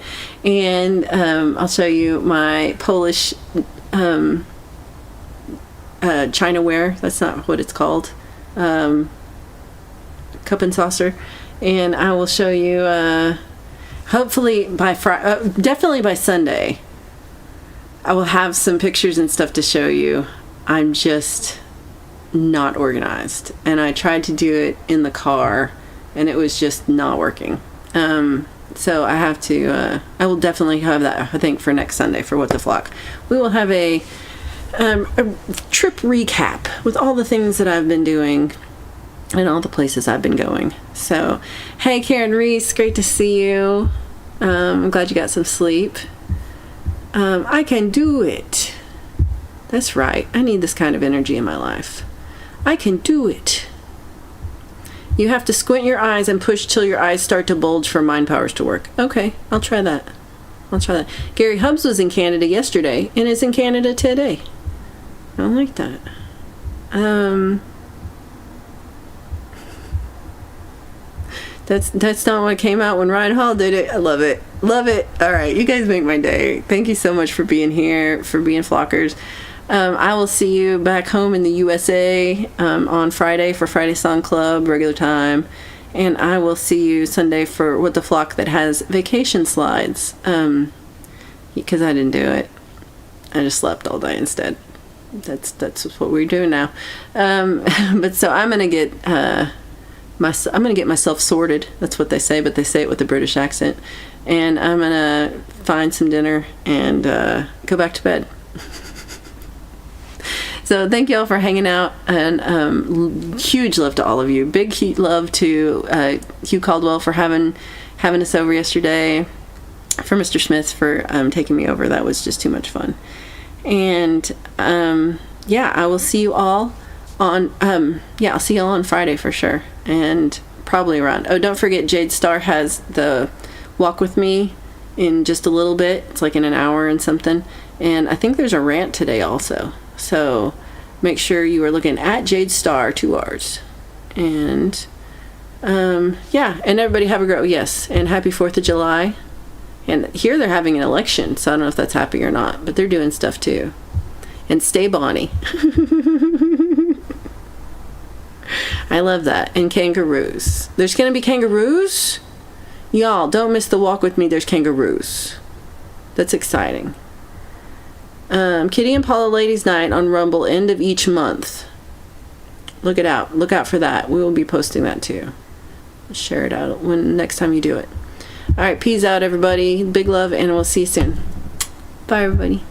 and I'll show you my Polish Chinaware. That's not what it's called. Cup and saucer. And I will show you hopefully by Friday, definitely by Sunday I will have some pictures and stuff to show you. I'm just not organized, and I tried to do it in the car and it was just not working. So I have to I will definitely have that, I think, for next Sunday for What the Flock. We will have a trip recap with all the things that I've been doing and all the places I've been going. So, hey Karen Reese, great to see you. I'm glad you got some sleep. I can do it. That's right. I need this kind of energy in my life. I can do it. You have to squint your eyes and push till your eyes start to bulge for mind powers to work. Okay, I'll try that. Gary Hubbs was in Canada yesterday and is in Canada today. I don't like that. That's not what came out when Ryan Hall did it. I love it. Love it. All right, you guys make my day. Thank you so much for being here, for being flockers. I will see you back home in the USA on Friday for Friday Song Club, regular time. And I will see you Sunday for What the Flock that has vacation slides. Because I didn't do it. I just slept all day instead. That's what we're doing now. But so I'm going to get... I'm going to get myself sorted. That's what they say, but they say it with a British accent. And I'm going to find some dinner and go back to bed. So thank you all for hanging out, and huge love to all of you. Big love to Hugh Caldwell for having us over yesterday, for Mr. Smith for taking me over. That was just too much fun. And yeah, I will see you all on I'll see you all on Friday for sure, and probably around. Oh, don't forget, Jade Star has the walk with me in just a little bit. It's like in an hour and something, and I think there's a rant today also. So make sure you are looking at Jade Star, 2 R's. And yeah, and everybody have a great, yes, and happy 4th of July. And here they're having an election, so I don't know if that's happy or not, but they're doing stuff too. And stay Bonnie. I love that. And kangaroos. There's going to be kangaroos? Y'all, don't miss the walk with me. There's kangaroos. That's exciting. Kitty and Paula Ladies Night on Rumble, end of each month. Look it out. Look out for that. We will be posting that too. Share it out when next time you do it. All right, peace out, everybody. Big love, and we'll see you soon. Bye, everybody.